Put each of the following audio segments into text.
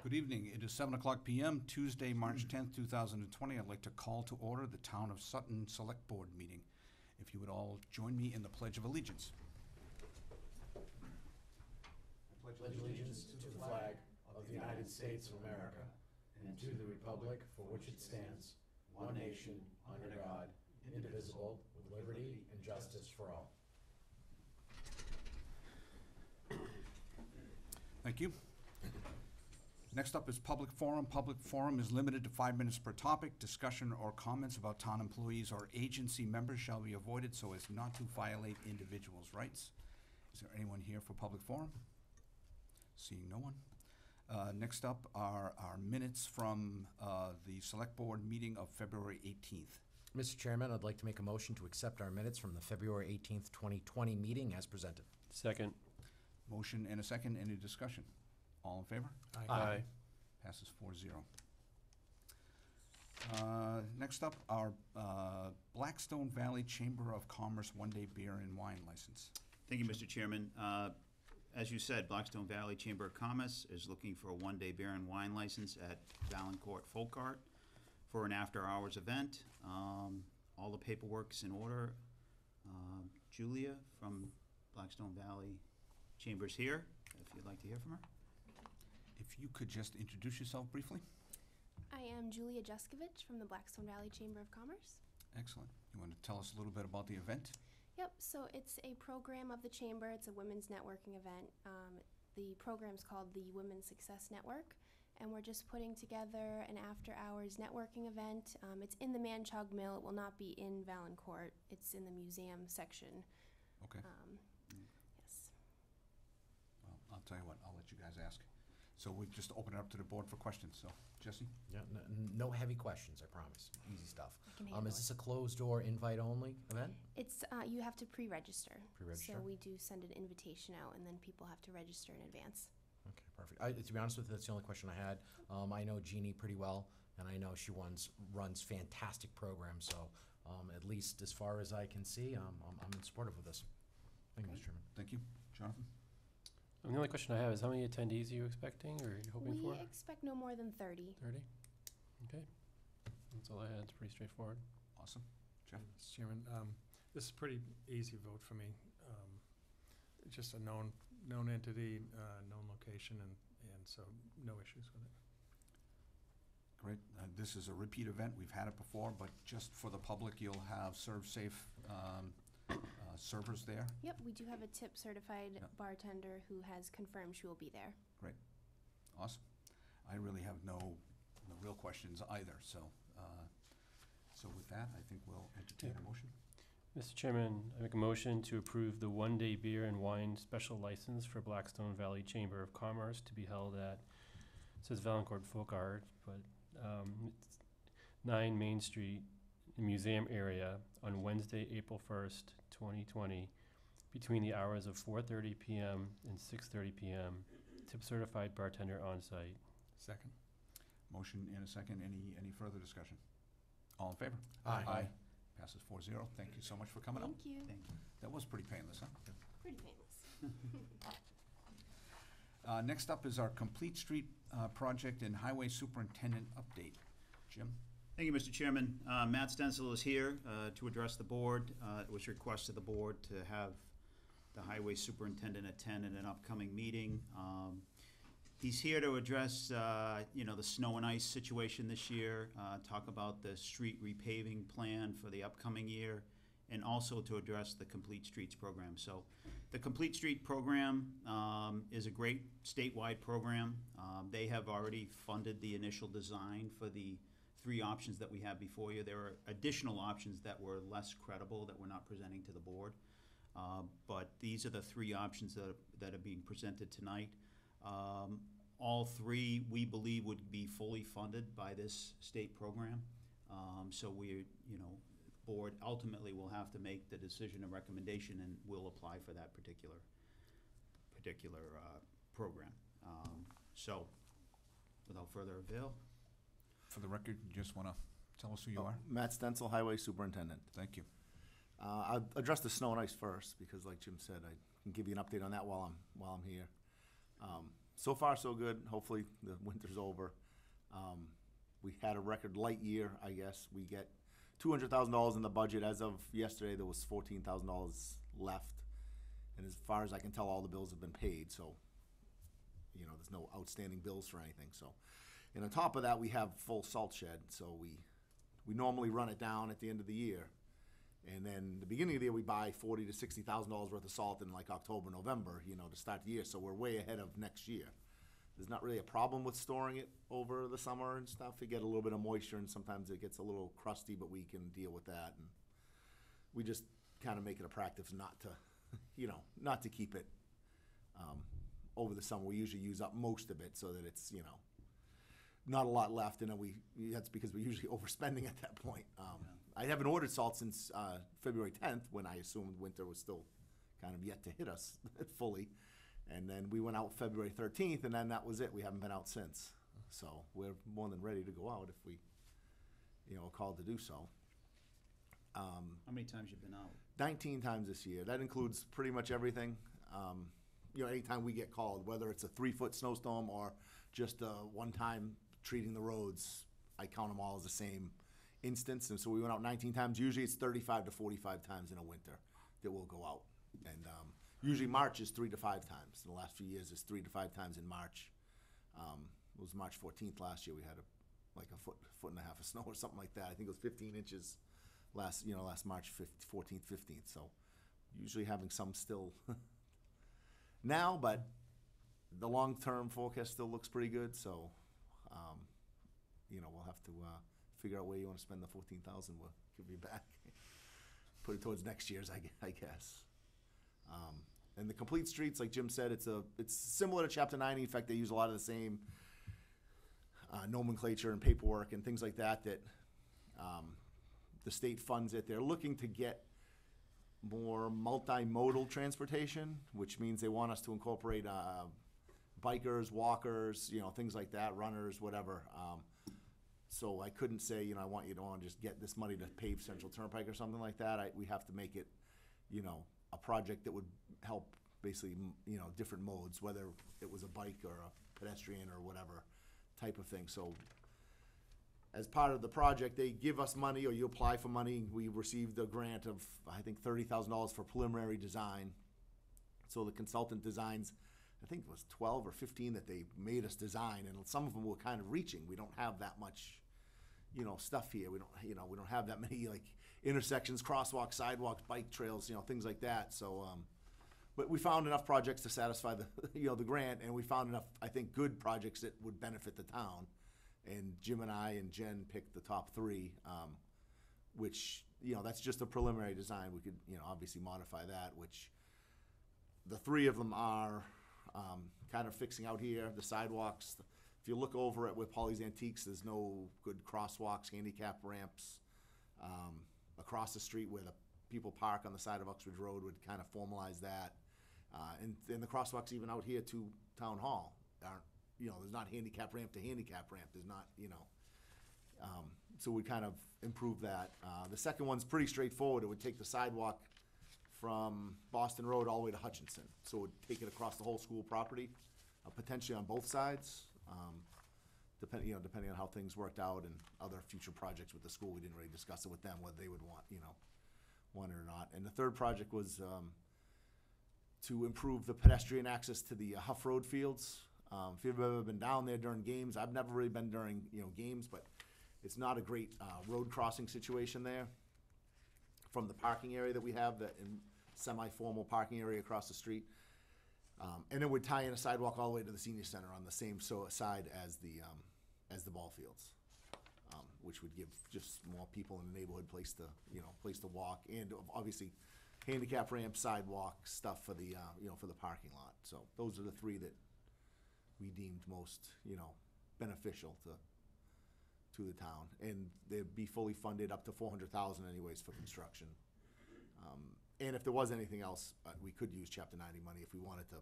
Good evening. It is 7:00 p.m., Tuesday, March 10th, 2020. I'd like to call to order the Town of Sutton Select Board meeting. If you would all join me in the Pledge of Allegiance. I pledge allegiance to the flag of the United States of America and to the republic for which it stands, one nation, under God, indivisible, with liberty and justice for all. Thank you. Next up is public forum. Public forum is limited to 5 minutes per topic. Discussion or comments about town employees or agency members shall be avoided so as not to violate individuals' rights. Is there anyone here for public forum? Seeing no one. Next up are our minutes from the Select Board meeting of February 18th. Mr. Chairman, I'd like to make a motion to accept our minutes from the February 18th, 2020 meeting as presented. Second. Motion and a second. Any discussion? All in favor? Aye. Passes 4-0. Next up, our Blackstone Valley Chamber of Commerce one-day beer and wine license. Thank you, Mr. Chairman. As you said, Blackstone Valley Chamber of Commerce is looking for a one-day beer and wine license at Valancourt Folk Art for an after-hours event. All the paperwork's in order. Julia from Blackstone Valley Chamber's here, if you'd like to hear from her. If you could just introduce yourself briefly. I am Julia Juskovich from the Blackstone Valley Chamber of Commerce. Excellent. You want to tell us a little bit about the event? Yep, so it's a program of the Chamber. It's a women's networking event. The program's called the Women's Success Network, and we're just putting together an after-hours networking event. It's in the Manchog Mill. It will not be in Valancourt. It's in the museum section. Okay. Yes. Well, I'll tell you what, I'll let you guys ask. So we just open it up to the board for questions. So, Jesse? Yeah, no heavy questions, I promise. Easy stuff. I can handle Is this a closed-door, invite-only event? It's you have to pre-register. Pre-register? So we do send an invitation out, and then people have to register in advance. Okay, perfect. To be honest with you, that's the only question I had. I know Jeannie pretty well, and I know she runs fantastic programs, so at least as far as I can see, I'm in support of this. Thank you, Mr. Chairman. Thank you. Jonathan? The only question I have is how many attendees are you expecting or are you hoping for? We expect no more than 30. 30? Okay. That's all I had. It's pretty straightforward. Awesome. Jeff? Mr. Chairman, this is a pretty easy vote for me. Just a known entity, known location, and so no issues with it. Great. This is a repeat event. We've had it before, but just for the public, you'll have serve-safe servers there. Yep, we do have a tip-certified bartender who has confirmed she will be there. Great. Awesome. I really have no real questions either, so with that, I think we'll entertain a motion. Mr. Chairman, I make a motion to approve the one-day beer and wine special license for Blackstone Valley Chamber of Commerce to be held at, it says Valancourt Folk Art, but it's 9 Main Street, Museum area on Wednesday, April 1st, 2020, between the hours of 4:30 p.m. and 6:30 p.m. Tip certified bartender on site. Second. Motion and a second. Any further discussion? All in favor? Aye. Passes 4-0. Thank you so much for coming up. Thank you. Thank you. That was pretty painless, huh? Pretty painless. Next up is our Complete Street project and Highway Superintendent update. Jim? Thank you, Mr. Chairman. Matt Stencil is here to address the board. It was requested the board to have the highway superintendent attend in an upcoming meeting. He's here to address, the snow and ice situation this year, talk about the street repaving plan for the upcoming year, and also to address the Complete Streets program. So the Complete Street program is a great statewide program. They have already funded the initial design for the 3 options that we have before you. There are additional options that were less credible that we're not presenting to the board. But these are the 3 options that are being presented tonight. All 3, we believe, would be fully funded by this state program. So we, board ultimately will have to make the decision and recommendation, and we'll apply for that particular program. So, without further ado. For the record, you just want to tell us who you are? Matt Stencil, Highway Superintendent. Thank you. I'll address the snow and ice first, because like Jim said, I can give you an update on that while I'm here. So far, so good. Hopefully, the winter's over. We had a record light year, I guess. We get $200,000 in the budget. As of yesterday, there was $14,000 left. And as far as I can tell, all the bills have been paid. So, there's no outstanding bills for anything. So, and on top of that, we have full salt shed. So we normally run it down at the end of the year. And then the beginning of the year, we buy $40,000 to $60,000 worth of salt in like October, November, to start the year. So we're way ahead of next year. There's not really a problem with storing it over the summer and stuff. You get a little bit of moisture, and sometimes it gets a little crusty, but we can deal with that. And we just kind of make it a practice not to, not to keep it over the summer. We usually use up most of it so that it's, not a lot left, and then that's because we're usually overspending at that point. I haven't ordered salt since February 10th, when I assumed winter was still kind of yet to hit us fully. And then we went out February 13th, and then that was it. We haven't been out since. So we're more than ready to go out if we, are called to do so. How many times you've been out? 19 times this year. That includes pretty much everything. Anytime we get called, whether it's a 3-foot snowstorm or just a one-time treating the roads, I count them all as the same instance. And so we went out 19 times. Usually it's 35 to 45 times in a winter that we'll go out. And usually March is 3 to 5 times. In the last few years, it's 3 to 5 times in March. It was March 14th last year. We had a foot and a half of snow or something like that. I think it was 15 inches last March 14th, 15th. So usually having some still now, but the long-term forecast still looks pretty good. So, we'll have to figure out where you want to spend the $14,000. We'll give you back. Put it towards next year's, I guess. And the complete streets, like Jim said, it's similar to Chapter 90. In fact, they use a lot of the same nomenclature and paperwork and things like that. The state funds it. They're looking to get more multimodal transportation, which means they want us to incorporate bikers, walkers, things like that, runners, whatever. So I couldn't say, I want you to just get this money to pave Central Turnpike or something like that. We have to make it, a project that would help basically, different modes, whether it was a bike or a pedestrian or whatever type of thing. So as part of the project, they give us money, or you apply for money. We received a grant of, I think, $30,000 for preliminary design. So the consultant designs, I think it was 12 or 15 that they made us design, and some of them were kind of reaching. We don't have that much, stuff here. We don't have that many like intersections, crosswalks, sidewalks, bike trails, things like that. So, but we found enough projects to satisfy the, the grant, and we found enough, I think, good projects that would benefit the town. And Jim and I and Jen picked the top 3, which, that's just a preliminary design. We could, obviously modify that, which the 3 of them are kind of fixing out here, the sidewalks. If you look over at with Polly's Antiques, there's no good crosswalks, handicap ramps. Across the street where the people park on the side of Uxbridge Road would kind of formalize that. And the crosswalks even out here to Town Hall aren't, there's not handicap ramp to handicap ramp. There's not, so we kind of improve that. The second one's pretty straightforward. It would take the sidewalk from Boston Road all the way to Hutchinson. So it would take it across the whole school property, potentially on both sides, depending on how things worked out and other future projects with the school. We didn't really discuss it with them, whether they would want it or not. And the third project was to improve the pedestrian access to the Huff Road fields. If you've ever been down there during games, I've never really been during games, but it's not a great road crossing situation there. From the parking area that we have, the semi-formal parking area across the street, and it would tie in a sidewalk all the way to the senior center on the same side as the ball fields, which would give just more people in the neighborhood place to walk, and obviously handicap ramp, sidewalk stuff for the for the parking lot. So those are the 3 that we deemed most, beneficial to the town, and they'd be fully funded up to $400,000 anyways for construction. And if there was anything else, we could use Chapter 90 money if we wanted to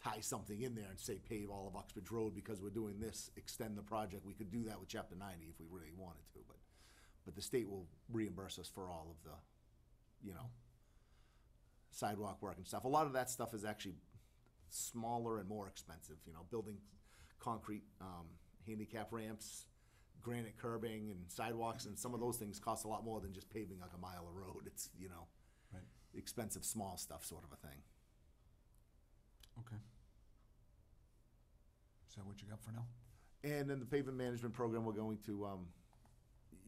tie something in there and say pave all of Uxbridge Road because we're doing this, extend the project. We could do that with Chapter 90 if we really wanted to, but the state will reimburse us for all of the, sidewalk work and stuff. A lot of that stuff is actually smaller and more expensive, you know, building concrete handicap ramps, granite curbing and sidewalks, and some of those things cost a lot more than just paving like a mile of road. It's, you know, Right. expensive small stuff sort of a thing. Okay. Is that what you got for now? And in the pavement management program, we're going to,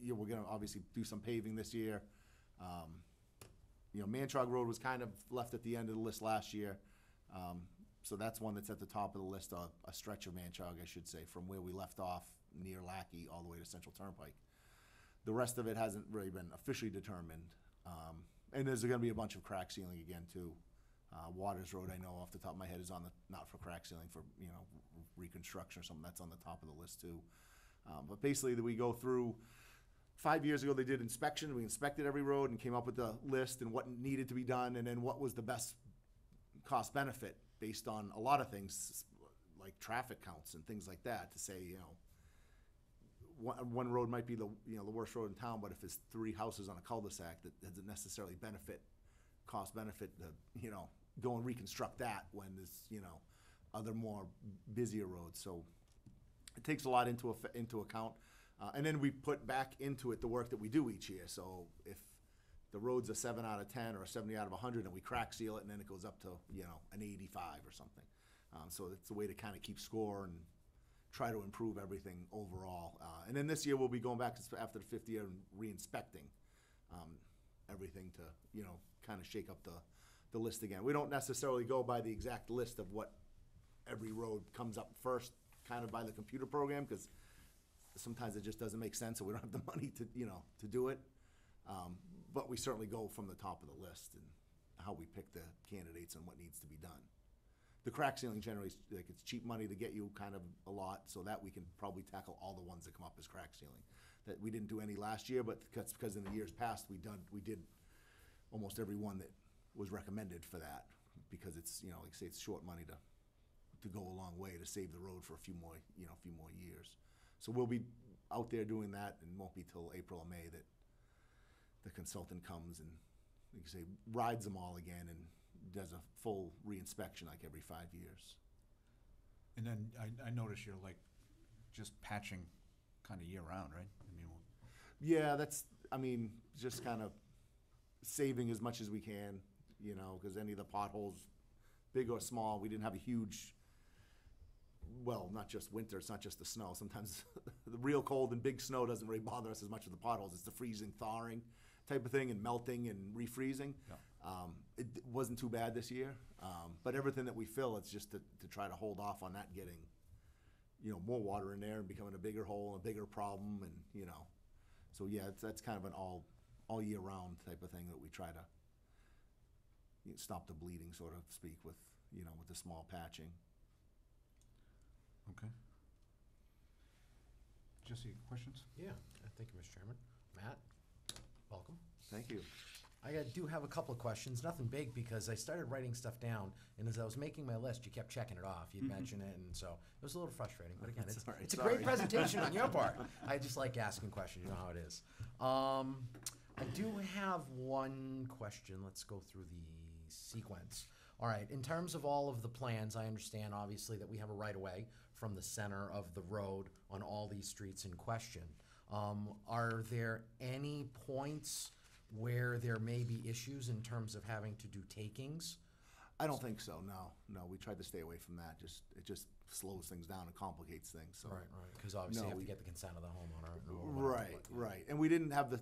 we're gonna obviously do some paving this year. You know, Mantrog Road was kind of left at the end of the list last year. So that's one that's at the top of the list, a stretch of Mantrog, I should say, from where we left off near Lackey all the way to Central Turnpike. The rest of it hasn't really been officially determined. And there's gonna be a bunch of crack sealing again too. Waters Road, I know off the top of my head, is on the, not for crack sealing, for, you know, reconstruction or something, that's on the top of the list too. But basically, that we go through, 5 years ago, they did inspection, we inspected every road and came up with a list and what needed to be done, and then what was the best cost benefit based on a lot of things, like traffic counts and things like that, to say, you know, one road might be the, you know, the worst road in town, but if it's 3 houses on a cul-de-sac, that doesn't necessarily cost benefit to, you know, go and reconstruct that when there's, you know, other more busier roads. So it takes a lot into account. And then we put back into it the work that we do each year. So if the road's a 7 out of 10 or a 70 out of 100, and we crack seal it, and then it goes up to, you know, an 85 or something. So it's a way to kind of keep score and try to improve everything overall. And then this year we'll be going back after the 5th year and re-inspecting everything to, you know, kind of shake up the list again. We don't necessarily go by the exact list of what every road comes up first, kind of by the computer program, because sometimes it just doesn't make sense, and we don't have the money to, you know, to do it. But we certainly go from the top of the list and how we pick the candidates and what needs to be done. The crack sealing generally, like, it's cheap money to get you kind of a lot, so that we can probably tackle all the ones that come up as crack sealing. That we didn't do any last year, but that's because in the years past, we did almost every one that was recommended for that, because it's, you know, like I say, it's short money to go a long way to save the road for a few more years. So we'll be out there doing that, and won't be till April or May that the consultant comes and, like you say, rides them all again and does a full re-inspection like every 5 years. And then I notice you're like just patching kind of year round, right? I mean, Yeah, that's, I mean, just kind of saving as much as we can, you know, because any of the potholes, big or small, we didn't have a huge, well, not just winter, it's not just the snow. Sometimes the real cold and big snow doesn't really bother us as much as the potholes. It's the freezing, thawing type of thing, and melting and refreezing. Yeah. It wasn't too bad this year, but everything that we fill, it's just to try to hold off on that getting, you know, more water in there and becoming a bigger hole, a bigger problem, and, you know. So yeah, that's kind of an all year round type of thing that we try to, you know, stop the bleeding, so to speak, with, you know, with the small patching. okay. Jesse, questions? Yeah, thank you, Mr. Chairman. Matt, welcome. Thank you. Do have a couple of questions, nothing big, because I started writing stuff down, and as I was making my list, you kept checking it off. You'd mention it, and so it was a little frustrating, but again, That's all right. it's a Sorry. great presentation on your part. I just like asking questions, you know how it is. I do have one question. Let's go through the sequence. All right, in terms of all of the plans, I understand obviously that we have a right-of-way from the center of the road on all these streets in question. Are there any points where there may be issues in terms of having to do takings? I don't think so, no, we tried to stay away from that, it just slows things down and complicates things, so. Right, because obviously you No, have we- to get the consent of the homeowner. or whatever, Right, but, yeah. right, and we didn't have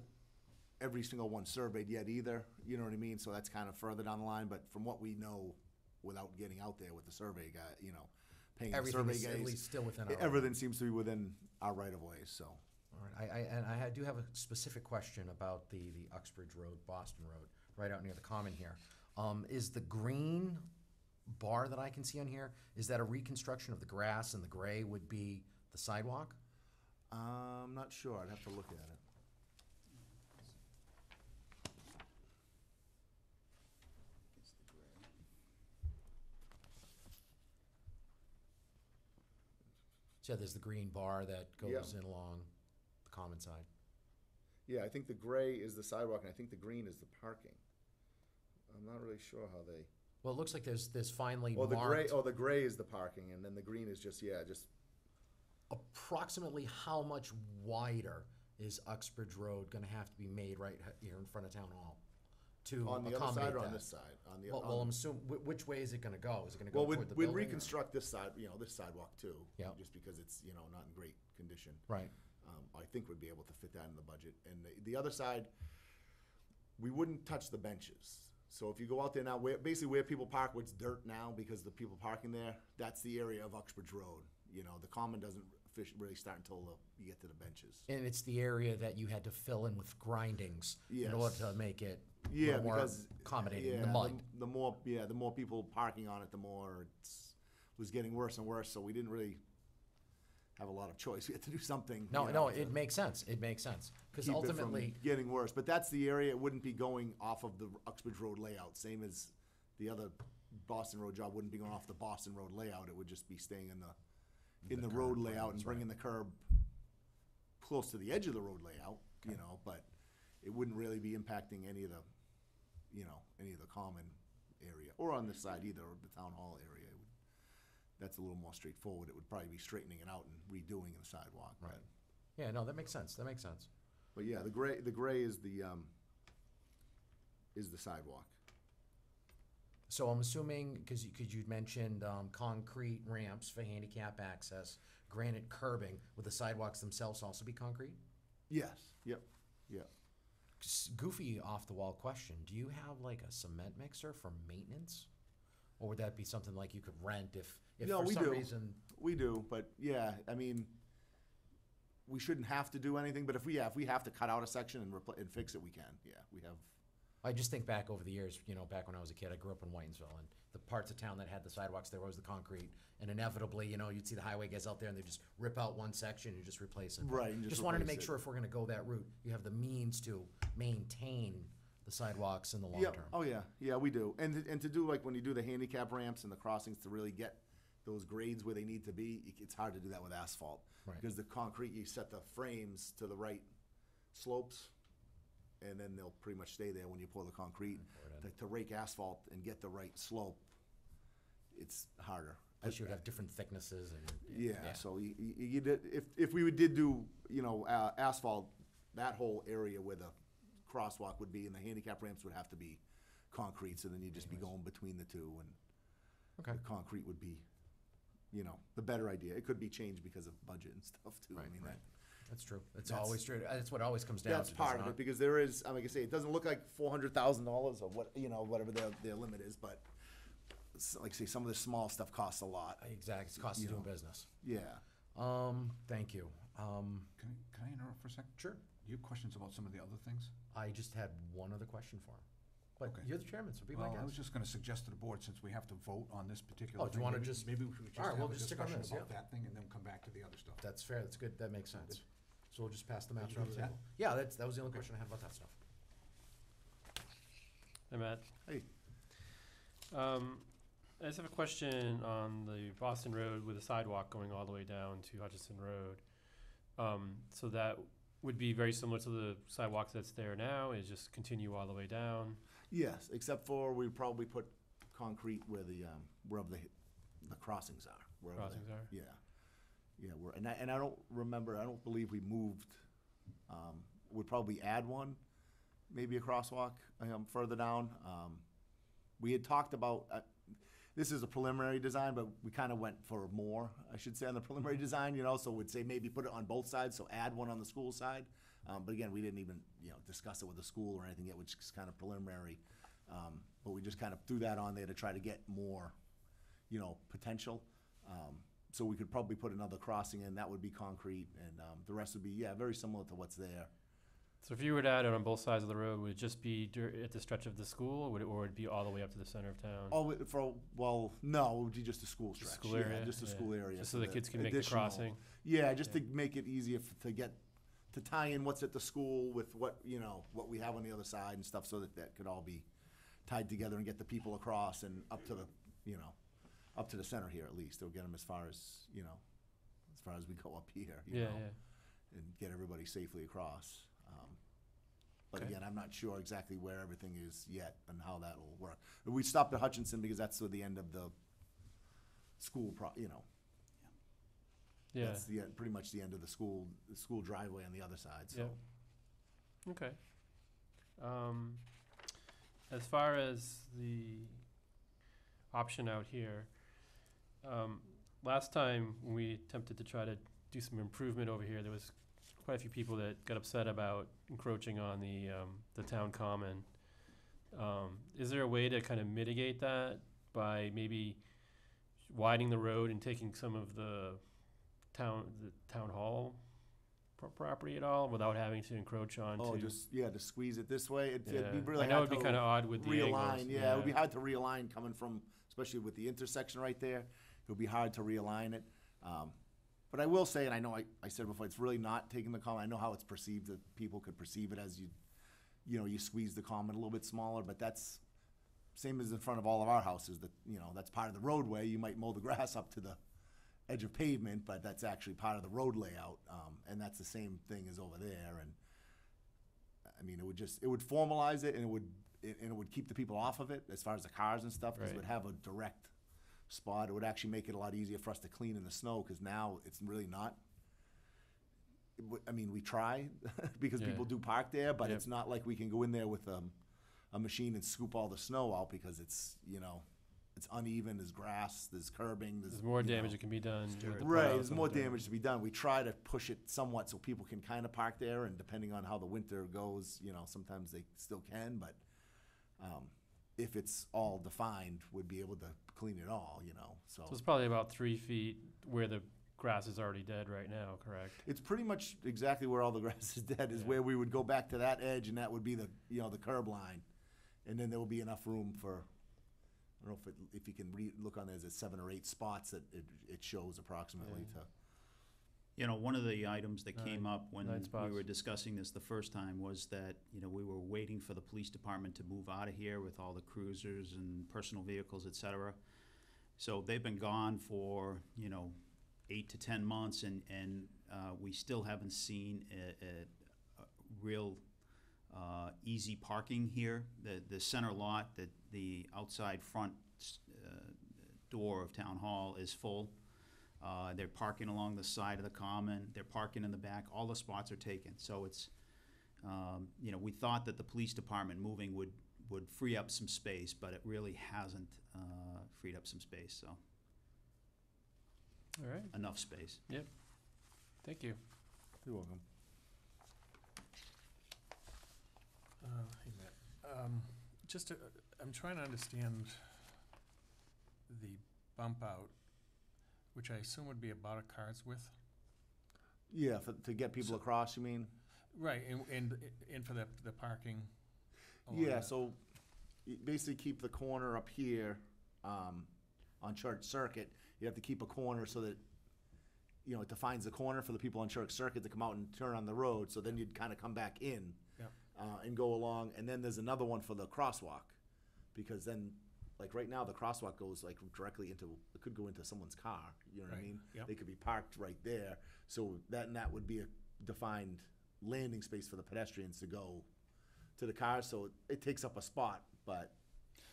every single one surveyed yet either, you know what I mean, so that's kind of further down the line, but from what we know, without getting out there with the survey guy, you know, paying the Everything survey is at guys, least still within our. everything seems to be within our right of ways, so. All right, I do have a specific question about the Uxbridge Road, Boston Road, right out near the common here. Is the green bar that I can see on here, is that a reconstruction of the grass, and the gray would be the sidewalk? I'm not sure, I'd have to look at it. It's the gray. So there's the green bar that goes Yeah. in along the common side. Yeah, I think the gray is the sidewalk, and I think the green is the parking. I'm not really sure how they, Well, it looks like there's finally Or the marked the gray is the parking, and then the green is just approximately how much wider is Uxbridge Road gonna have to be made right here in front of Town Hall to on the other accommodate side or on that? this side? Well, I'm assuming, which way is it gonna go? Is it gonna go Well, toward the we'd building? or- reconstruct this side, this sidewalk too. Yeah. Just because it's, not in great condition. Right, I think we'd be able to fit that in the budget. And the other side, we wouldn't touch the benches. So if you go out there now, basically where people park, where it's dirt now because the people parking there, that's the area of Uxbridge Road. The common doesn't really start until you get to the benches. and it's the area that you had to fill in with grindings in order Yes. to make it a Yeah, little more because accommodating, the mud. The more people parking on it, the more it was getting worse and worse. So we didn't really have a lot of choice. We had to do something. No, to it makes sense, because keep it ultimately, from getting worse. But that's the area. It wouldn't be going off of the Uxbridge Road layout. Same as the other Boston Road job wouldn't be going off the Boston Road layout. It would just be staying in the road curb layout and lines, bringing the curb close to the edge of the road layout. But it wouldn't really be impacting any of the common area or on this side either, or the town hall area. That's a little more straightforward. It would probably be straightening it out and redoing the sidewalk. Right. Yeah, no, that makes sense, But yeah, the gray is the sidewalk. So I'm assuming, because you'd mentioned concrete ramps for handicap access, granite curbing, would the sidewalks themselves also be concrete? Yes, yep. Goofy off-the-wall question, do you have like a cement mixer for maintenance? Or would that be something like you could rent if No, for we some do. reason? We do, but yeah, I mean, we shouldn't have to do anything, but if we have to cut out a section and fix it, we can. Yeah, we have. I just think back over the years, back when I was a kid, I grew up in Whitensville, and the parts of town that had the sidewalks, there was the concrete, and inevitably, you'd see the highway guys out there, and they just rip out one section and just replace it. Right, and Just wanted to replace make it. sure if we're gonna go that route, you have the means to maintain the sidewalks in the long Yep. term. Oh yeah, we do. And to do like when you do the handicap ramps and the crossings to really get those grades where they need to be, it's hard to do that with asphalt. Right. Because the concrete, you set the frames to the right slopes, and then they'll pretty much stay there when you pour the concrete. To rake asphalt and get the right slope, it's harder. Plus you would have different thicknesses and. Yeah, so you did, if we did do, asphalt, that whole area where the crosswalk would be and the handicap ramps would have to be concrete, so then you'd just be going between the two, and Okay. the concrete would be, the better idea. It could be changed because of budget and stuff too. I Right, mean, right. That's true. It's That's- always true. That's what always comes down to. that's does part it of not? it, because there is, like I say, it doesn't look like $400,000 or whatever their limit is, but like I say, some of the small stuff costs a lot. Exactly. It's cost of doing business. Yeah. Thank you. Can I interrupt for a second? Sure. Do you have questions about some of the other things? I just had one other question for him. But Okay. you're the chairman, so be my Well, I was guest. just gonna suggest to the board, since we have to vote on this particular Oh, do you thing, wanna maybe- just- Maybe we should just All right, have we'll a just stick on discussion this, about yeah. that thing and then come back to the other stuff. That's fair. That's good. That makes sense. So we'll just pass the maps you around good the with table? Yeah, that was the only question I had about that stuff. Hi, Matt. Hey. I just have a question on the Boston Road with a sidewalk going all the way down to Hutchinson Road. So that would be very similar to the sidewalks that's there now, is just continue all the way down. Yes, except for we probably put concrete where wherever the crossings are. Wherever they- Crossings are? Yeah, and I don't believe we moved, we'd probably add one, maybe a crosswalk, further down. We had talked about, this is a preliminary design, but we kind of went for more, I should say, on the preliminary design, so we'd say maybe put it on both sides, so add one on the school side. But again, we didn't even, discuss it with the school or anything yet, which is kind of preliminary. But we just kind of threw that on there to try to get more, potential. So we could probably put another crossing in, that would be concrete, and the rest would be, very similar to what's there. So if you were to add it on both sides of the road, would it just be at the stretch of the school, or would it be all the way up to the center of town? No, it would be just a school stretch. School area? Just a Yeah. school area. Just so the that kids can make the additional- crossing? Yeah, just to make it easier to tie in what's at the school with what we have on the other side and stuff, so that could all be tied together and get the people across and up to the center here at least. It'll get them as far as we go up here, Yeah. and get everybody safely across. But Okay. again, I'm not sure exactly where everything is yet and how that'll work. We stopped at Hutchinson because that's the end of the school Yeah, That's pretty much the end of the school driveway on the other side, so. Yeah. Okay. As far as the option out here, last time when we attempted to try to do some improvement over here, there was quite a few people that got upset about encroaching on the town common. Is there a way to kind of mitigate that by maybe widening the road and taking some of the town hall property at all without having to encroach on Oh, to? just squeeze it this way. It'd be Yeah. really I know hard it'd be to kind of odd with the realign. angles. Yeah, it would be hard to realign coming from, especially with the intersection right there. It would be hard to realign it. But I will say, and I know I said before, it's really not taking the common. I know how it's perceived, that people could perceive it as you squeeze the common a little bit smaller, but that's same as in front of all of our houses, that, that's part of the roadway. You might mow the grass up to the edge of pavement, but that's actually part of the road layout. And that's the same thing as over there. And I mean, it would formalize it, and it would keep the people off of it as far as the cars and stuff, because it Right. would have a direct spot. It would actually make it a lot easier for us to clean in the snow, because now it's really not. I mean, we try because Yeah. people do park there, but Yep. it's not like we can go in there with a machine and scoop all the snow out, because it's it's uneven. There's grass, there's curbing, There's more you know. damage that can be done. with the Right, plows there's and more the- damage to be done. We try to push it somewhat so people can kind of park there, and depending on how the winter goes, sometimes they still can, but if it's all defined, we'd be able to clean it all, So it's probably about 3 feet where the grass is already dead right now, correct? It's pretty much exactly where all the grass is dead, is Yeah. where we would go back to that edge, and that would be the curb line. And then there will be enough room for, I don't know if you can look on there, there's 7 or 8 spots that it shows approximately Yeah. to. One of the items that came up when 9 we spots. were discussing this the first time was that, we were waiting for the police department to move out of here with all the cruisers and personal vehicles, et cetera. So they've been gone for, 8 to 10 months, and we still haven't seen a real easy parking here. The center lot, the outside front door of Town Hall is full. They're parking along the side of the common, they're parking in the back, all the spots are taken. So it's, we thought that the police department moving would free up some space, but it really hasn't freed up some space, so, All right, enough space. thank you. You're welcome. Hey, Matt. I'm trying to understand the bump out, which I assume would be about a car's width. Yeah, to get people So- across, you mean? Right, and for the parking. along Yeah, that. so you basically keep the corner up here on Church Circuit. You have to keep a corner so that, it defines the corner for the people on Church Circuit to come out and turn on the road. So then you'd kind of come back in Yep. and go along. And then there's another one for the crosswalk, because then, like right now, the crosswalk goes like directly into, it could go into someone's car. You know what I Right, mean? yep. They could be parked right there. So that would be a defined landing space for the pedestrians to go to the cars. So it takes up a spot, but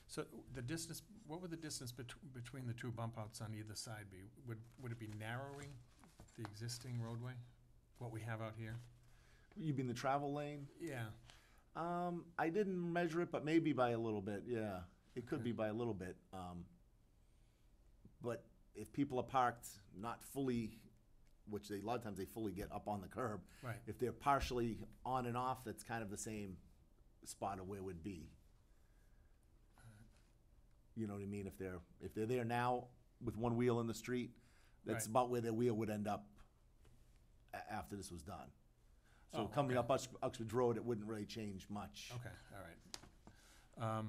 So the distance, what would the distance between the two bump outs on either side be? Would it be narrowing the existing roadway, what we have out here? you mean the travel lane? Yeah. I didn't measure it, but maybe by a little bit, yeah. It could Okay. be by a little bit. But if people are parked not fully, which a lot of times they fully get up on the curb, Right. if they're partially on and off, that's kind of the same spot of where it would be. You know what I mean? If they're there now with one wheel in the street, that's Right. about where their wheel would end up after this was done. So Oh, coming okay. up Uxbridge Road, it wouldn't really change much. Okay, all right.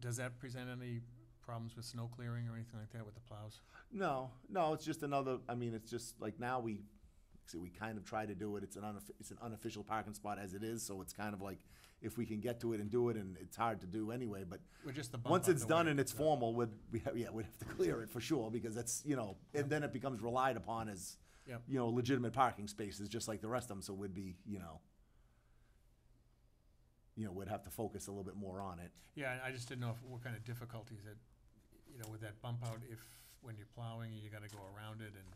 Does that present any problems with snow clearing or anything like that with the plows? No, it's just it's just like now we kind of try to do it. It's an unofficial parking spot as it is, so it's kind of like if we can get to it and do it, and it's hard to do anyway, but Or just the bump once out it's the done way and it's the- formal, we'd have to clear it for sure, because that's, and then it becomes relied upon as, Yep. legitimate parking spaces, just like the rest of them, so we'd be, we'd have to focus a little bit more on it. Yeah, I just didn't know what kind of difficulties that, with that bump out, if when you're plowing, you gotta go around it and,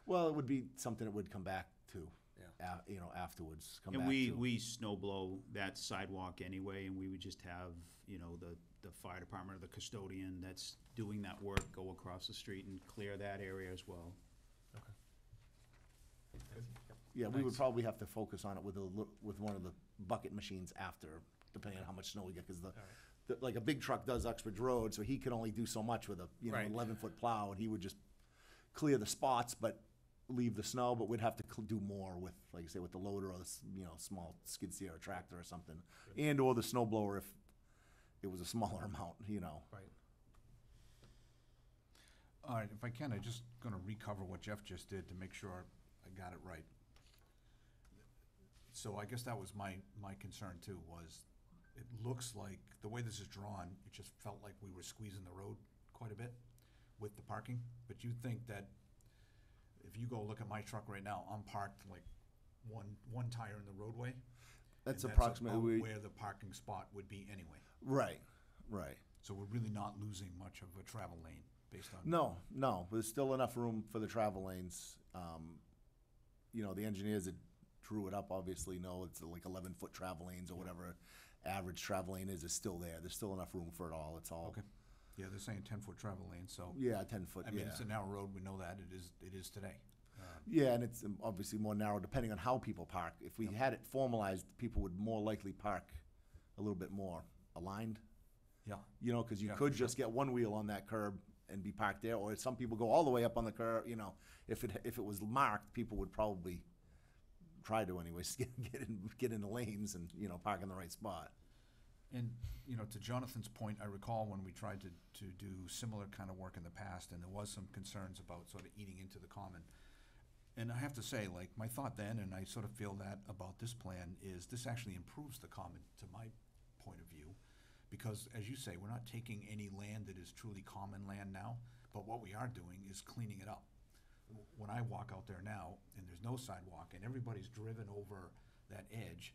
Well, it would be something that would come back to, yeah. afterwards. Come And back we, to. we snow blow that sidewalk anyway, and we would just have, the fire department or the custodian that's doing that work go across the street and clear that area as well. Yeah, we would Nice. probably have to focus on it with one of the bucket machines after, depending on how much snow we get, because like a big truck does Uxbridge Road, so he can only do so much with a, Right. 11-foot plow, and he would just clear the spots, but leave the snow, but we'd have to do more with, like I say, with the loader or the, small skid steer or tractor or something, and or the snow blower if it was a smaller amount, Right. All right, if I can, I'm just gonna recover what Jeff just did to make sure I got it right. So I guess that was my concern too, was it looks like, the way this is drawn, it just felt like we were squeezing the road quite a bit with the parking. But you think that if you go look at my truck right now, I'm parked like one tire in the roadway? That's and approximately about where the parking spot would be anyway. right. So we're really not losing much of a travel lane based on. No, there's still enough room for the travel lanes. The engineers that drew it up obviously know it's like 11-foot travel lanes or whatever average travel lane is still there. There's still enough room for it all. It's all. Okay. Yeah, they're saying 10-foot travel lane, so. Yeah, 10-foot, I mean, it's a narrow road, we know that, it is today. Yeah, and it's obviously more narrow depending on how people park. If we had it formalized, people would more likely park a little bit more aligned, Yeah, because you Yeah, could for sure. just get one wheel on that curb and be parked there, or some people go all the way up on the curb, if it was marked, people would probably try to anyways, get in the lanes and, park in the right spot. and, to Jonathan's point, I recall when we tried to do similar kind of work in the past, and there was some concerns about sort of eating into the common. And I have to say, like, my thought then, and I sort of feel that about this plan, is this actually improves the common, to my point of view. Because, as you say, we're not taking any land that is truly common land now, but what we are doing is cleaning it up. When I walk out there now, and there's no sidewalk, and everybody's driven over that edge,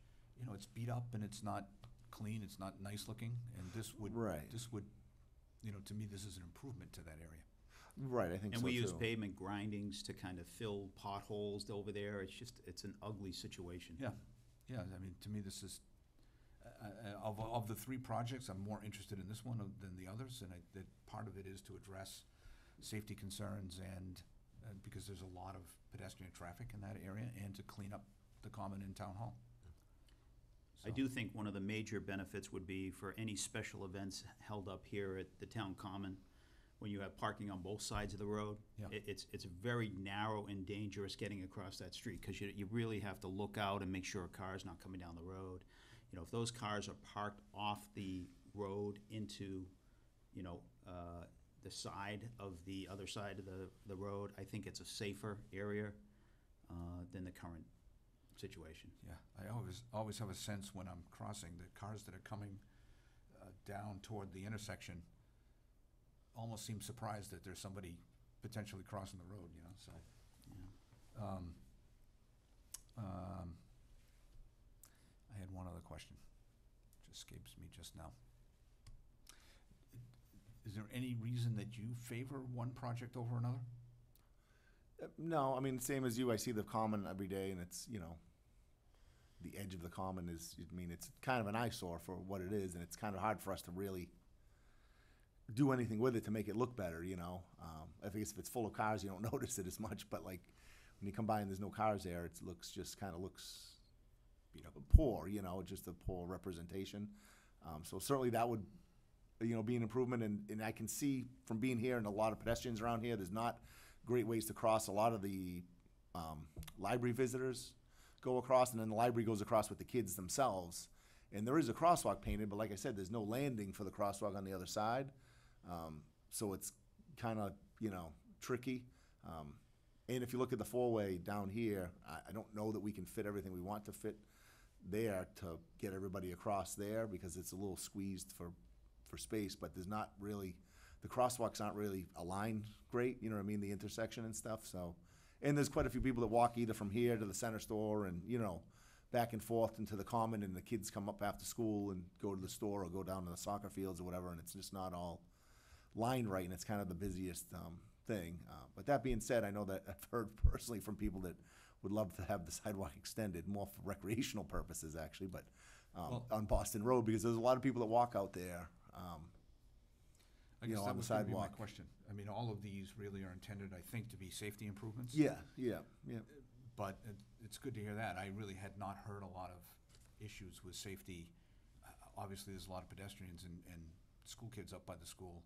it's beat up and it's not clean, it's not nice looking, and this would, Right. to me, this is an improvement to that area. Right, I think so And we use too. pavement grindings to kind of fill potholes over there. It's an ugly situation. Yeah, I mean, to me, this is, of the three projects, I'm more interested in this one than the others, and that part of it is to address safety concerns and because there's a lot of pedestrian traffic in that area, and to clean up the common in Town Hall. I do think one of the major benefits would be for any special events held up here at the town common, when you have parking on both sides of the road. Yeah. It's very narrow and dangerous getting across that street, because you really have to look out and make sure a car's not coming down the road. If those cars are parked off the road into, the side of the other side of the road, I think it's a safer area than the current situation. Yeah, I always have a sense when I'm crossing, the cars that are coming down toward the intersection almost seem surprised that there's somebody potentially crossing the road, so. Yeah. I had one other question, which escapes me just now. Is there any reason that you favor one project over another? No, I mean, same as you, I see the common every day, and it's, the edge of the common is, it's kind of an eyesore for what it is, and it's kind of hard for us to really do anything with it to make it look better, I think if it's full of cars, you don't notice it as much, but like, when you come by and there's no cars there, it looks poor, just a poor representation. So certainly that would, be an improvement, and I can see from being here and a lot of pedestrians around here, there's not great ways to cross. A lot of the library visitors go across, and then the library goes across with the kids themselves. And there is a crosswalk painted, but like I said, there's no landing for the crosswalk on the other side. So it's kind of, tricky. And if you look at the four-way down here, I don't know that we can fit everything we want to fit there to get everybody across there, because it's a little squeezed for space, but there's not really, the crosswalks aren't really aligned great, the intersection and stuff, so. And there's quite a few people that walk either from here to the center store and, back and forth into the common, and the kids come up after school and go to the store or go down to the soccer fields or whatever, and it's just not all lined right, and it's kind of the busiest thing. But that being said, I know that I've heard personally from people that would love to have the sidewalk extended, more for recreational purposes actually, but on Boston Road, because there's a lot of people that walk out there, I you guess know, that on the was gonna be my sidewalk. question. I mean, all of these really are intended, I think, to be safety improvements. Yeah. But it's good to hear that. I really had not heard a lot of issues with safety. Obviously, there's a lot of pedestrians and school kids up by the school.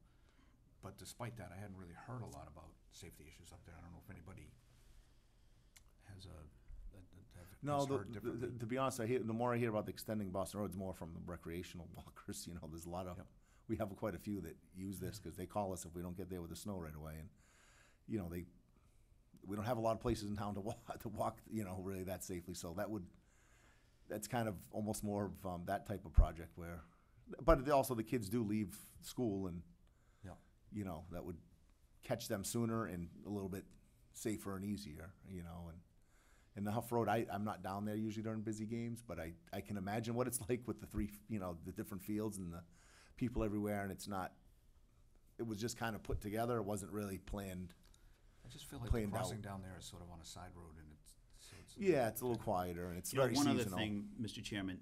But despite that, I hadn't really heard a lot about safety issues up there. I don't know if anybody has No, heard differently. to be honest, the more I hear about the extending Boston Road, it's more from the recreational walkers. You know, there's a lot of, Yep. we have quite a few that use this because they call us if we don't get there with the snow right away. And, you know, we don't have a lot of places in town to walk, you know, really that safely. So that's kind of almost more of that type of project where, but also the kids do leave school and, Yeah. you know, that would catch them sooner and a little bit safer and easier, you know. And the Huff Road, I'm not down there usually during busy games, but I can imagine what it's like with the different fields and the people everywhere, and it was just kind of put together. It wasn't really planned. I just feel like the planned crossing out. down there is sort of on a side road, and it's Yeah, it's a little quieter, and it's You know, very one seasonal. other thing, Mr. Chairman,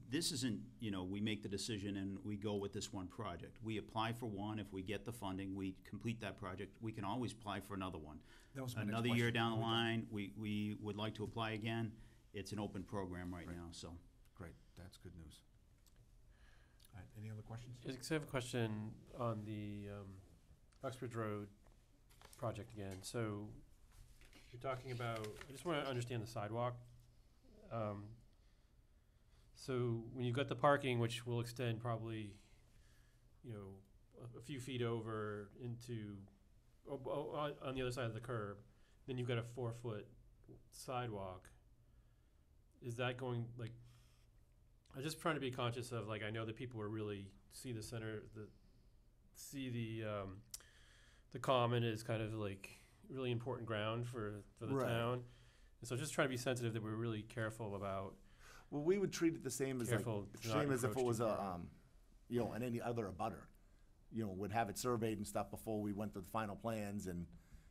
this isn't, you know, we make the decision and we go with this one project. We apply for one, if we get the funding, we complete that project, we can always apply for another one. That was my next Another year question. down the Are we done? line, we would like to apply again. It's an open program right Right. now, so. Great, that's good news. All right, any other questions? Yes, I have a question on the Uxbridge Road project again. So you're talking about, I just want to understand the sidewalk. So when you've got the parking, which will extend probably, you know, a few feet over into, on the other side of the curb, then you've got a 4-foot sidewalk. Is that going, like, I'm just trying to be conscious of, like, I know that people are really see the center, the common is kind of like really important ground for the Right. town. And so just trying to be sensitive that we're really careful about, Well, we would treat it the same as Careful like, to not same as if it encroach was too a, far. you know, and any other abutter. You know, would have it surveyed and stuff before we went to the final plans, and,